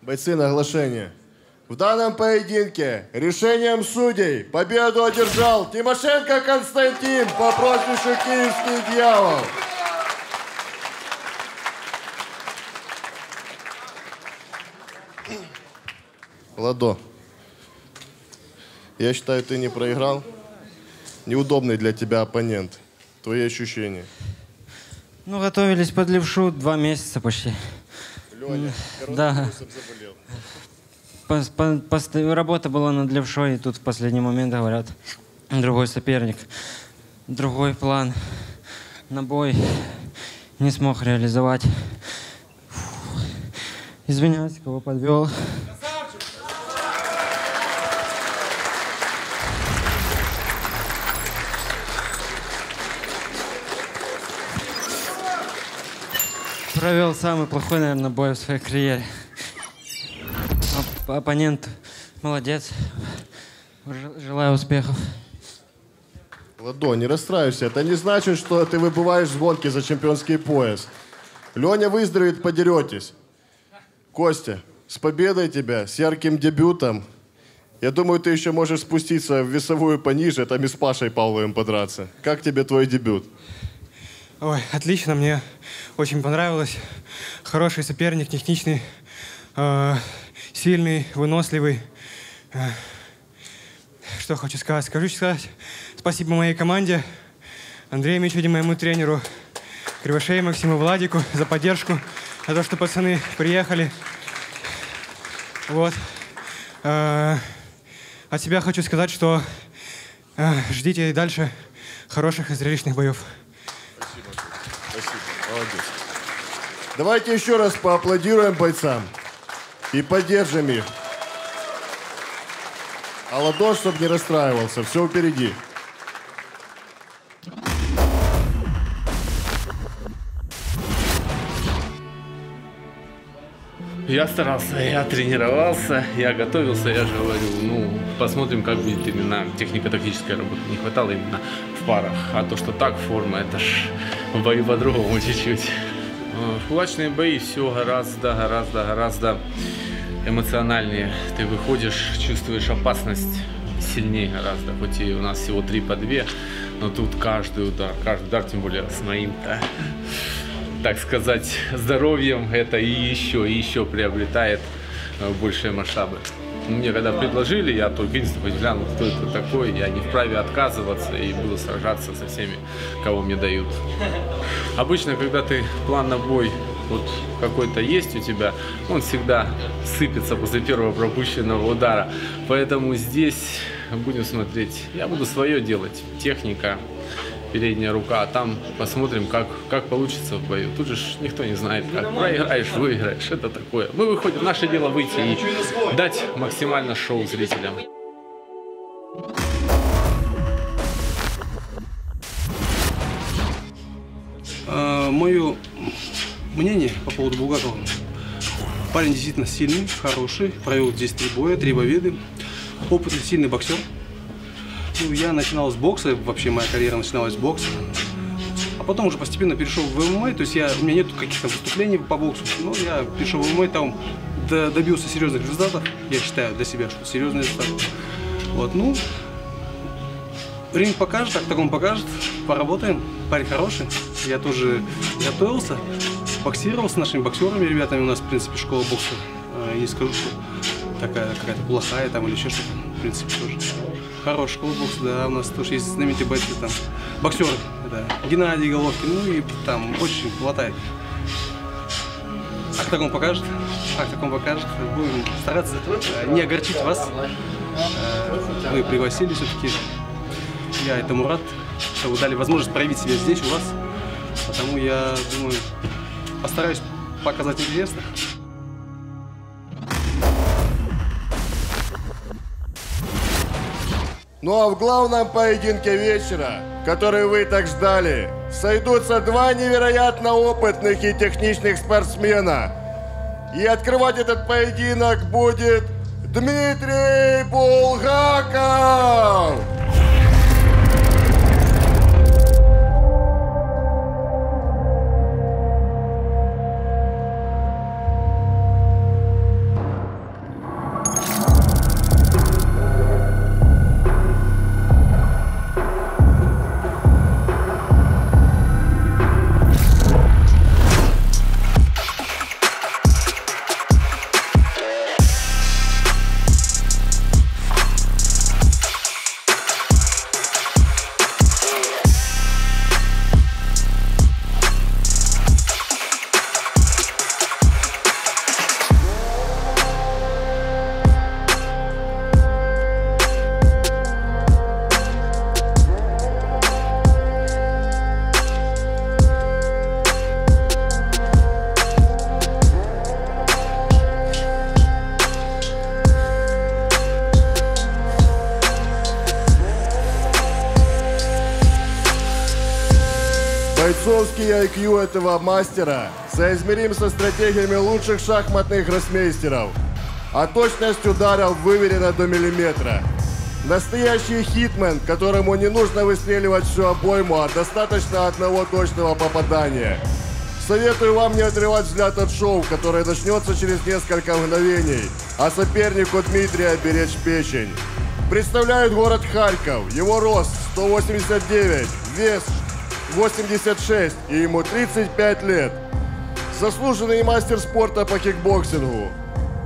Speaker 2: Бойцы на оглашение. В данном поединке решением судей победу одержал Тимошенко Константин по прозвищу Киевский Дьявол. Ладо, я считаю, ты не проиграл. Неудобный для тебя оппонент. Твои ощущения?
Speaker 13: Ну, готовились под левшу 2 месяца почти.
Speaker 2: Леня,
Speaker 13: да. Работа была над левшой, и тут в последний момент говорят, другой соперник, другой план на бой не смог реализовать. Извиняюсь, кого подвел. Провел самый плохой, наверное, бой в своей карьере. Оппонент молодец. Желаю успехов.
Speaker 2: Ладо, не расстраивайся. Это не значит, что ты выбываешь в гонке за чемпионский пояс. Леня выздоровеет, подеретесь. Костя, с победой тебя, с ярким дебютом. Я думаю, ты еще можешь спуститься в весовую пониже, там и с Пашей Павловым подраться. Как тебе твой дебют?
Speaker 6: Ой, отлично, мне очень понравилось. Хороший соперник, техничный, сильный, выносливый. Что хочу сказать? Скажу спасибо моей команде, Андрею Мичуде, моему тренеру, Кривошею Максиму, Владику за поддержку, за то, что пацаны приехали. Вот. От себя хочу сказать, что ждите и дальше хороших и зрелищных боев.
Speaker 2: Молодец. Давайте еще раз поаплодируем бойцам и поддержим их. А ладошь, чтобы не расстраивался, все впереди.
Speaker 14: Я старался, я тренировался, я готовился, я же говорю, ну, посмотрим, как будет именно технико-тактическая работа. Не хватало именно в парах, а то, что так форма, это ж в бою по-другому чуть-чуть. Кулачные бои все гораздо эмоциональнее. Ты выходишь, чувствуешь опасность сильнее гораздо. Хоть и у нас всего 3 по 2, но тут каждый удар, тем более с моим, так сказать, здоровьем, это и еще приобретает большие масштабы. Мне когда предложили, я только единственное глянул, кто это такой, я не вправе отказываться и буду сражаться со всеми, кого мне дают. Обычно, когда ты план на бой вот какой-то есть у тебя, он всегда сыпется после первого пропущенного удара. Поэтому здесь будем смотреть, я буду свое делать, техника, передняя рука, а там посмотрим, как получится в бою. Тут же никто не знает, как проиграешь, выиграешь, это такое. Мы выходим, наше дело выйти и дать максимально шоу зрителям.
Speaker 15: Мое мнение по поводу Булгакова. Парень действительно сильный, хороший, провел здесь 3 боя, 3 победы, опытный, сильный боксер. Ну, я начинал с бокса, вообще моя карьера начиналась с бокса, а потом уже постепенно перешел в ММА, то есть у меня нет каких-то выступлений по боксу, но я перешел в ММА, там добился серьезных результатов, я считаю для себя, что серьезные результаты. Вот, ну, ринг покажет, октагон покажет, поработаем, парень хороший, я тоже готовился, боксировал с нашими боксерами, ребятами, у нас, в принципе, школа бокса, я не скажу, что такая какая-то плохая там или еще что-то, в принципе, тоже. Хорошая школа бокса, да, у нас тоже есть знаменитые бойцы, там, боксеры, это Геннадий Головкин, ну и там очень хватает. Октагон покажет, будем стараться не огорчить вас. Мы пригласили все-таки, я этому рад, что вы дали возможность проявить себя здесь у вас, потому я думаю, постараюсь показать интересно.
Speaker 2: Ну а в главном поединке вечера, который вы так ждали, сойдутся 2 невероятно опытных и техничных спортсмена. И открывать этот поединок будет Дмитрий Булгаков! Бойцовский IQ этого мастера соизмерим со стратегиями лучших шахматных гроссмейстеров, а точность ударов выверена до миллиметра. Настоящий хитмен, которому не нужно выстреливать всю обойму, а достаточно одного точного попадания. Советую вам не отрывать взгляд от шоу, которое начнется через несколько мгновений, а сопернику Дмитрия беречь печень. Представляют город Харьков, его рост 189, вес 86 и ему 35 лет. Заслуженный мастер спорта по кикбоксингу,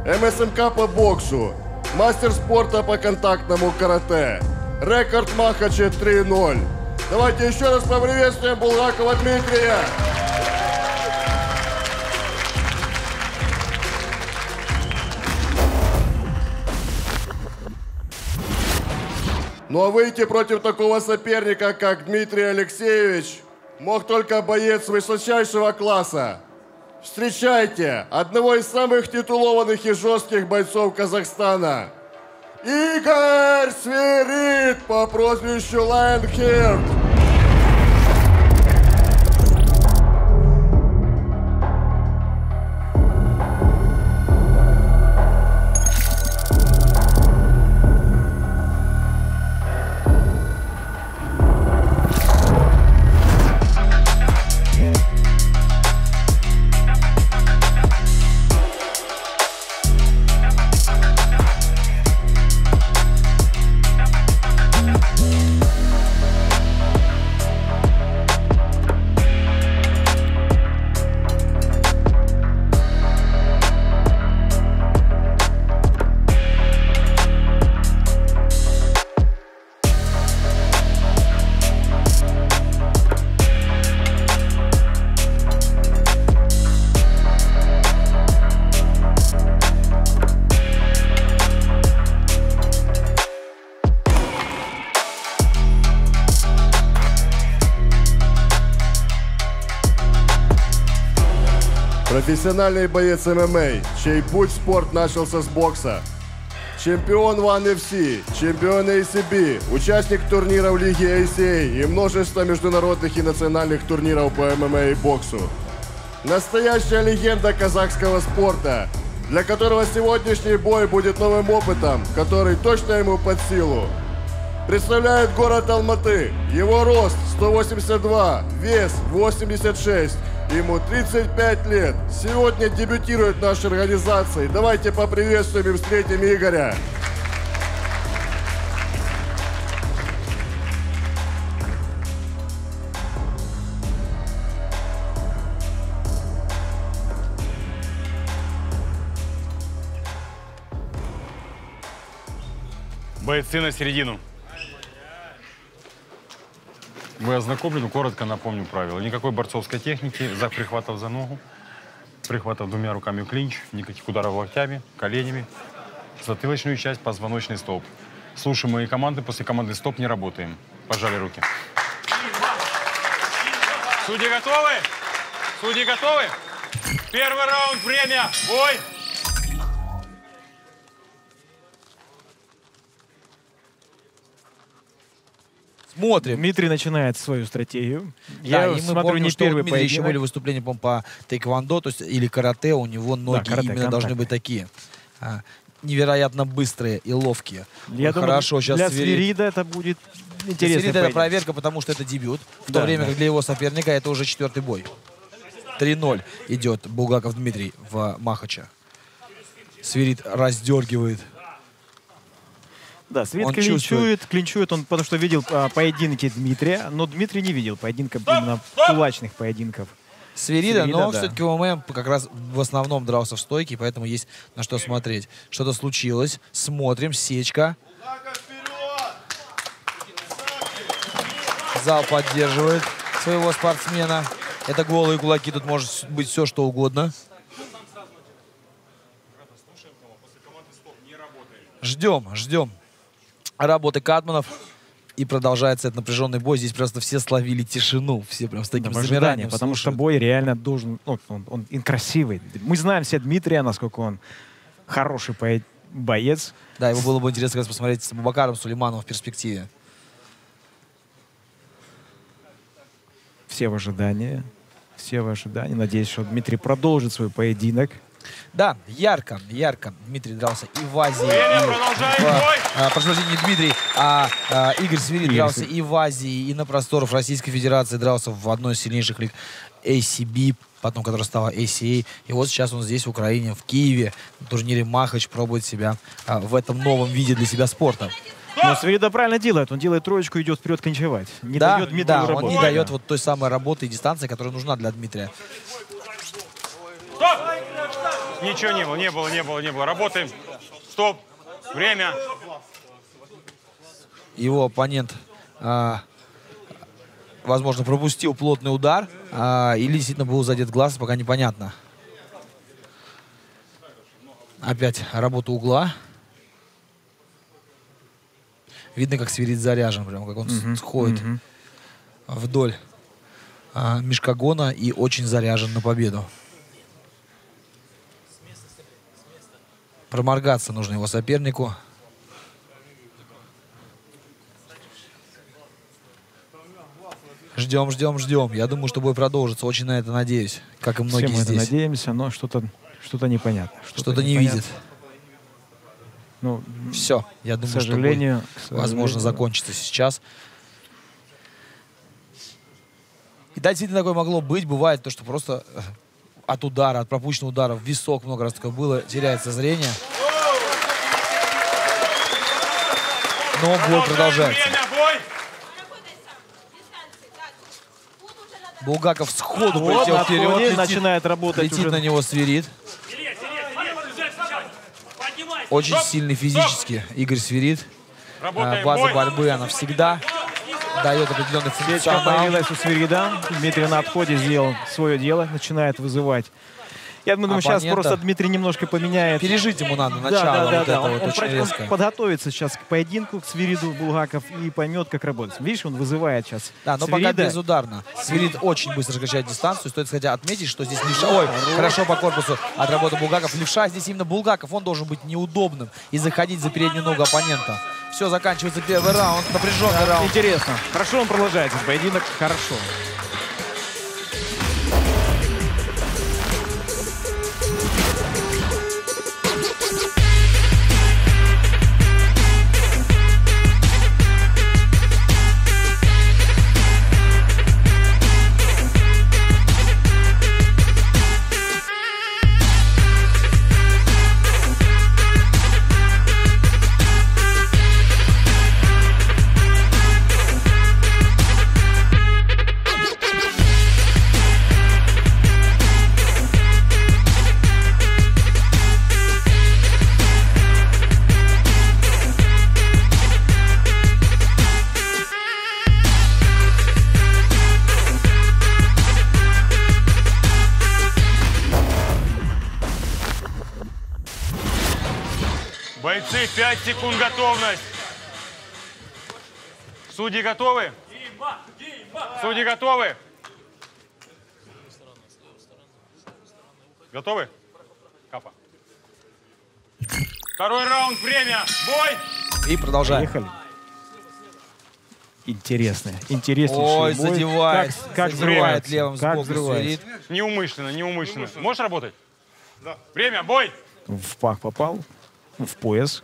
Speaker 2: МСМК по боксу, мастер спорта по контактному карате, рекорд Махача 3-0. Давайте еще раз поприветствуем Булгакова Дмитрия. Ну а выйти против такого соперника, как Дмитрий Алексеевич, мог только боец высочайшего класса. Встречайте одного из самых титулованных и жестких бойцов Казахстана. Игорь Свирид по прозвищу Лайонхерд. Профессиональный боец ММА, чей путь в спорт начался с бокса. Чемпион One FC, чемпион ACB, участник турниров Лиги ACA и множество международных и национальных турниров по ММА и боксу. Настоящая легенда казахского спорта, для которого сегодняшний бой будет новым опытом, который точно ему под силу. Представляет город Алматы. Его рост 182, вес 86. Ему 35 лет. Сегодня дебютирует в нашей организации. Давайте поприветствуем и встретим Игоря.
Speaker 16: Бойцы на середину. Вы ознакомлены, коротко напомню правила. Никакой борцовской техники, захватов за ногу, прихватов двумя руками клинч, никаких ударов локтями, коленями, затылочную часть, позвоночный столб. Слушаем мои команды, после команды стоп не работаем. Пожали руки.
Speaker 17: Судьи готовы? Судьи готовы? Первый раунд, время, бой!
Speaker 5: Смотрим.
Speaker 12: Дмитрий начинает свою стратегию.
Speaker 5: Да,
Speaker 12: Я
Speaker 5: и мы
Speaker 12: смотрю,
Speaker 5: помним,
Speaker 12: не
Speaker 5: что у
Speaker 12: первый
Speaker 5: Дмитрия еще
Speaker 12: поединок.
Speaker 5: были выступления, по-моему, по тэквондо, то есть или карате, у него ноги
Speaker 12: карате,
Speaker 5: именно должны быть такие. Невероятно быстрые и ловкие.
Speaker 12: Я думаю,
Speaker 5: Хорошо, сейчас
Speaker 12: для Свирида это будет
Speaker 5: Для
Speaker 12: интересный
Speaker 5: Свирида это
Speaker 12: поединок.
Speaker 5: проверка, потому что это дебют. В
Speaker 12: Да,
Speaker 5: то время
Speaker 12: да.
Speaker 5: как для его соперника это уже 4-й бой. 3-0 идет Булгаков Дмитрий в Махача. Свирид раздергивает.
Speaker 12: Да, Свирид
Speaker 5: Он чувствует.
Speaker 12: клинчует он, потому что видел поединки Дмитрия, но Дмитрий не видел поединков, именно кулачных поединков.
Speaker 5: Свирида, но
Speaker 12: да.
Speaker 5: все-таки ММА как раз в основном дрался в стойке, поэтому есть на что смотреть. Что-то случилось. Смотрим. Сечка. Зал поддерживает своего спортсмена. Это голые кулаки. Тут может быть все, что угодно. Ждем работы Катманов. И продолжается этот напряженный бой. Здесь просто все словили тишину. Все прям с таким
Speaker 12: В ожидании,
Speaker 5: замиранием
Speaker 12: потому что
Speaker 5: слушают.
Speaker 12: бой реально должен... Ну, он красивый. Мы знаем все Дмитрия, насколько он хороший боец.
Speaker 5: Да, его было бы интересно как раз посмотреть с Абубакаром Сулеймановым в перспективе.
Speaker 12: Все в ожидании. Все в ожидании. Надеюсь, что Дмитрий продолжит свой поединок.
Speaker 5: Да, ярко Дмитрий дрался и в Азии, и прошу прощения, не Дмитрий, а Игорь Свирид дрался и в Азии, и на просторах Российской Федерации дрался в одной из сильнейших лиг ACB, потом, которая стала ACA. И вот сейчас он здесь, в Украине, в Киеве, на турнире Махач, пробует себя в этом новом виде для себя спорта.
Speaker 12: Но Свирида правильно делает. Он делает троечку и идет вперед клинчевать. Не дает Дмитрию
Speaker 5: да,
Speaker 12: работать.
Speaker 5: он не дает вот той самой работы и дистанции, которая нужна для Дмитрия.
Speaker 17: Стоп! Ничего не было. Работаем. Стоп. Время.
Speaker 5: Его оппонент, возможно, пропустил плотный удар или действительно был задет глаз, пока непонятно. Опять работа угла. Видно, как Свирид заряжен, прям как он сходит вдоль Мишкагона и очень заряжен на победу. Проморгаться нужно его сопернику. Ждем, ждем, ждем. Я думаю, что бой продолжится. Очень на это надеюсь. Как и многие
Speaker 12: Все мы
Speaker 5: здесь.
Speaker 12: это надеемся, но что-то непонятно.
Speaker 5: Что-то не видит.
Speaker 12: Ну,
Speaker 5: все. Я думаю,
Speaker 12: к сожалению,
Speaker 5: что бой, возможно, закончится сейчас. И да, действительно такое могло быть. Бывает то, что просто от удара, от пропущенного удара в висок много раз такое было, теряется зрение. Но бой продолжается. Булгаков сходу полетел вперед.
Speaker 12: Начинает работать.
Speaker 5: Летит на него Свирид. Очень сильный физически Игорь Свирид. База борьбы, она всегда дает определенный функционал.
Speaker 12: Появилась у Свирида. Дмитрий на отходе сделал свое дело. Начинает вызывать. Я думаю, сейчас просто Дмитрий немножко поменяет.
Speaker 5: Пережить ему надо начало этого
Speaker 12: он
Speaker 5: очень резко.
Speaker 12: Подготовится сейчас к поединку, к Свириду Булгаков, и поймет, как работать. Видишь, он вызывает сейчас
Speaker 5: Да, но
Speaker 12: Свирида.
Speaker 5: пока безударно. Свирид очень быстро сокращает дистанцию. Стоит, кстати, отметить, что здесь левша... Ой, хорошо по корпусу отработал Булгаков. Левша здесь именно Булгаков. Он должен быть неудобным и заходить за переднюю ногу оппонента. Все, заканчивается первый раунд. Напряженный раунд.
Speaker 12: Интересно. Хорошо он продолжается. Поединок хорошо.
Speaker 17: Бойцы, 5 секунд готовность. Судьи готовы? Судьи готовы? Готовы? Капа. Второй раунд, время. Бой!
Speaker 5: И продолжаем.
Speaker 12: Поехали. Интересный
Speaker 5: Ой,
Speaker 12: бой.
Speaker 5: задевает.
Speaker 12: Как
Speaker 5: взрывает левым
Speaker 12: как
Speaker 5: сбоку Свирид.
Speaker 17: Неумышленно, неумышленно. Можешь работать? Да. Время, бой!
Speaker 12: В пах попал. В пояс.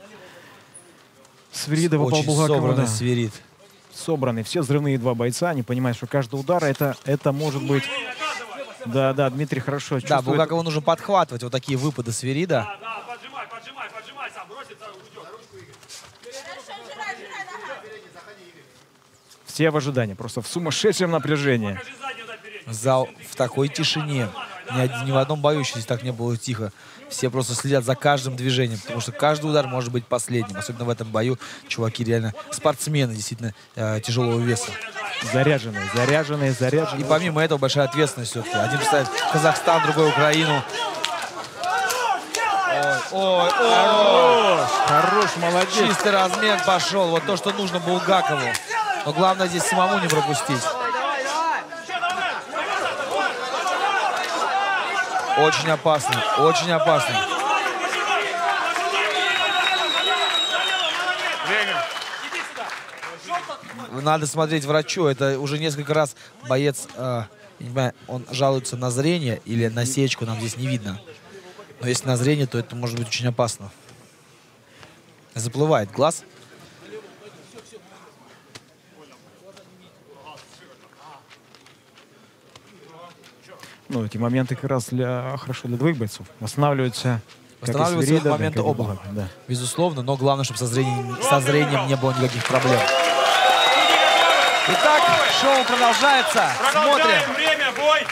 Speaker 12: Свирида попал
Speaker 5: Очень
Speaker 12: Булгакова.
Speaker 5: собранный Свирид.
Speaker 12: Собраны. Все взрывные два бойца. Они понимают, что каждый удар это может быть... Да, Дмитрий хорошо чувствует.
Speaker 5: Да, Булгакову нужно подхватывать вот такие выпады Свирида.
Speaker 17: Поджимай, сам бросит, уйдет.
Speaker 12: Все в ожидании, просто в сумасшедшем напряжении.
Speaker 5: Зал в такой тишине. Ни в одном бою еще здесь так не было тихо. Все просто следят за каждым движением, потому что каждый удар может быть последним. Особенно в этом бою чуваки реально спортсмены, действительно тяжелого веса.
Speaker 12: Заряженные.
Speaker 5: И помимо этого большая ответственность все-таки. Один представляет Казахстан, другой Украину. Ой.
Speaker 12: Хорош, молодец.
Speaker 5: Чистый размен пошел. Вот то, что нужно Булгакову. Но главное здесь самому не пропустить. Очень опасно, очень опасно. Надо смотреть врачу. Это уже несколько раз боец, я не понимаю, он жалуется на зрение или на сечку, нам здесь не видно. Но если на зрение, то это может быть очень опасно. Заплывает глаз.
Speaker 12: Ну, эти моменты как раз хорошо для двоих бойцов. Восстанавливаются
Speaker 5: Восстанавливаются моменты оба.
Speaker 12: Да.
Speaker 5: Безусловно, но главное, чтобы со зрением не было никаких проблем. Итак, шоу продолжается. Смотрим.
Speaker 17: Время, бой!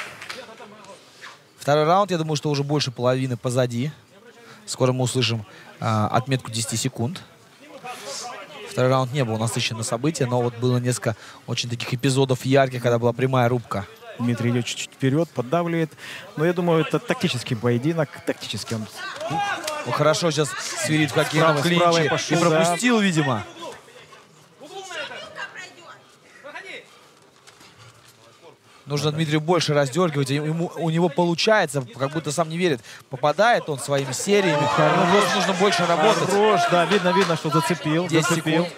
Speaker 5: Второй раунд, я думаю, что уже больше половины позади. Скоро мы услышим отметку 10 секунд. Второй раунд не был насыщен на события, но вот было несколько очень таких эпизодов ярких, когда была прямая рубка.
Speaker 12: Дмитрий идет чуть-чуть вперед, поддавливает. Но я думаю, это тактический поединок. Тактический он.
Speaker 5: Ну, хорошо, сейчас Свирид в хоккейном клинче.
Speaker 12: Пошел,
Speaker 5: и пропустил, видимо. Нужно Дмитрию больше раздергивать. У него получается, как будто сам не верит. Попадает он своими сериями. Ему просто нужно больше работать.
Speaker 12: Хорош, да, видно, что зацепил.
Speaker 5: 10 секунд.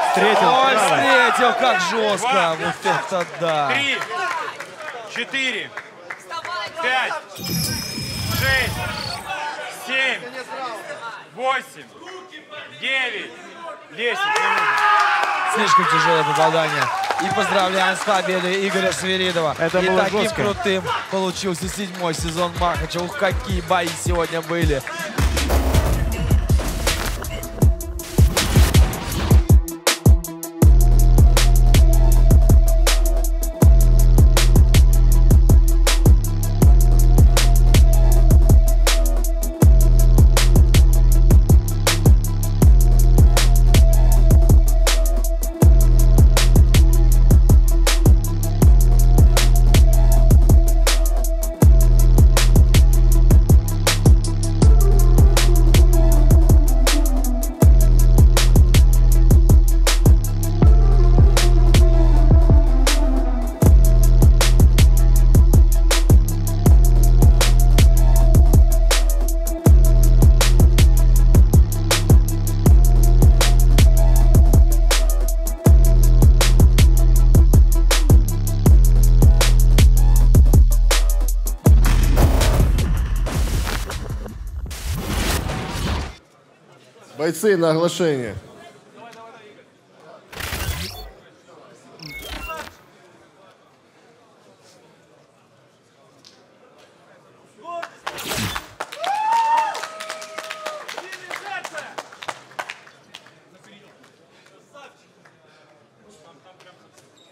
Speaker 12: Встретил.
Speaker 5: Ой, встретил, как жестко. Вот это да.
Speaker 17: 3, 4, 5, 6, 7, 8, 9, 10.
Speaker 5: Слишком тяжелое попадание. И поздравляем с победой Игоря Свиридова.
Speaker 12: Это
Speaker 5: и
Speaker 12: было
Speaker 5: таким
Speaker 12: жестко.
Speaker 5: крутым получился 7-й сезон Махача. Ух, какие бои сегодня были.
Speaker 2: Бойцы на оглашение.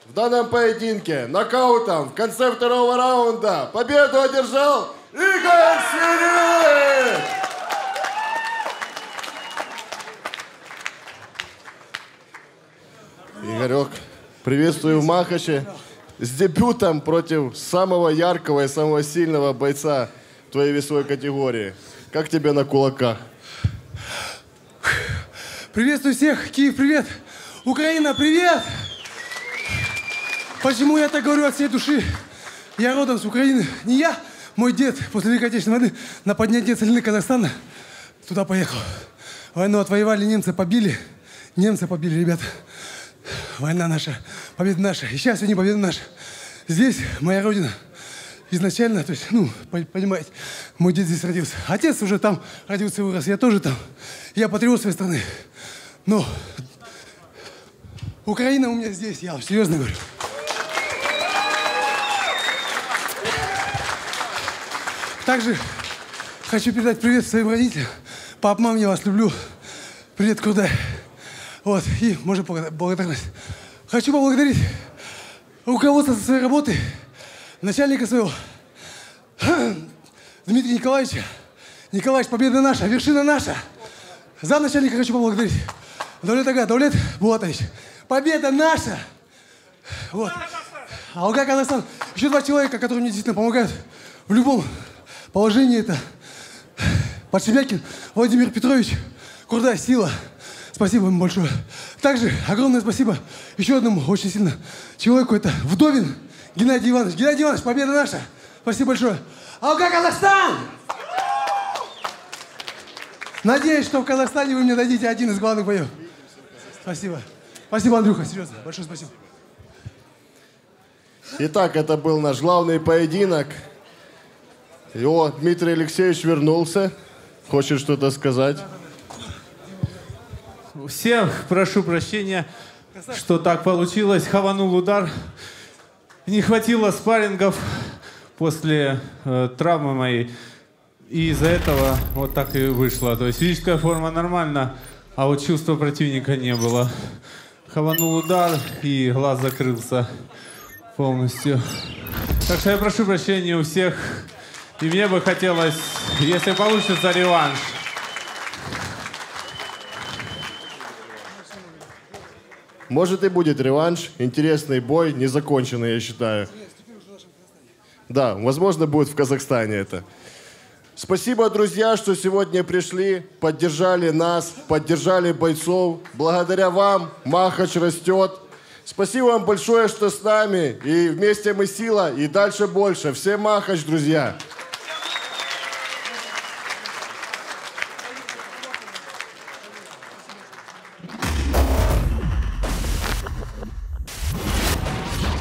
Speaker 2: В данном поединке нокаутом в конце второго раунда победу одержал Игорь Свиридов! Игорек, приветствую в Махаче с дебютом против самого яркого и самого сильного бойца твоей весовой категории. Как тебе на кулаках?
Speaker 6: Приветствую всех. Киев, привет. Украина, привет. Почему я так говорю от всей души? Я родом с Украины. Не я, мой дед после Великой Отечественной войны на поднятие целины Казахстана туда поехал. Войну отвоевали, немцы побили. Немцы побили, ребята. Война наша, победа наша. И сейчас сегодня победа наша. Здесь моя родина. Изначально, то есть, понимаете, мой дед здесь родился. Отец уже там родился и вырос. Я тоже там. Я патриот своей страны. Но Украина у меня здесь, я вам серьезно говорю. Также хочу передать привет своим родителям. Пап, мам, я вас люблю. Привет, Курдай. Вот, и можно благодарность. Хочу поблагодарить руководство своей работы, начальника своего, Дмитрия Николаевича. Николаевич, победа наша, вершина наша. За начальника хочу поблагодарить. Давлет Ага, Давлет Булатович. Победа наша. Вот. Алга Казахстан. Еще 2 человека, которые мне действительно помогают в любом положении. Это Подшибякин Владимир Петрович. Курдай, сила. Спасибо ему большое. Также огромное спасибо еще одному очень сильно человеку. Это Вдовин Геннадий Иванович. Геннадий Иванович, победа наша. Спасибо большое. Алга Казахстан! Надеюсь, что в Казахстане вы мне дадите один из главных боев. Спасибо. Спасибо, Андрюха, серьезно. Большое спасибо.
Speaker 2: Итак, это был наш главный поединок. Дмитрий Алексеевич вернулся. Хочет что-то сказать?
Speaker 18: Всех прошу прощения, что так получилось. Хаванул удар. Не хватило спаррингов после травмы моей. И из-за этого вот так и вышло. То есть физическая форма нормальна, а вот чувства противника не было. Хаванул удар, и глаз закрылся полностью. Так что я прошу прощения у всех. И мне бы хотелось, если получится, реванш.
Speaker 2: Может и будет реванш. Интересный бой, незаконченный, я считаю. Да, возможно, будет в Казахстане это. Спасибо, друзья, что сегодня пришли, поддержали нас, поддержали бойцов. Благодаря вам Махач растет. Спасибо вам большое, что с нами. И вместе мы сила, и дальше больше. Всем махач, друзья.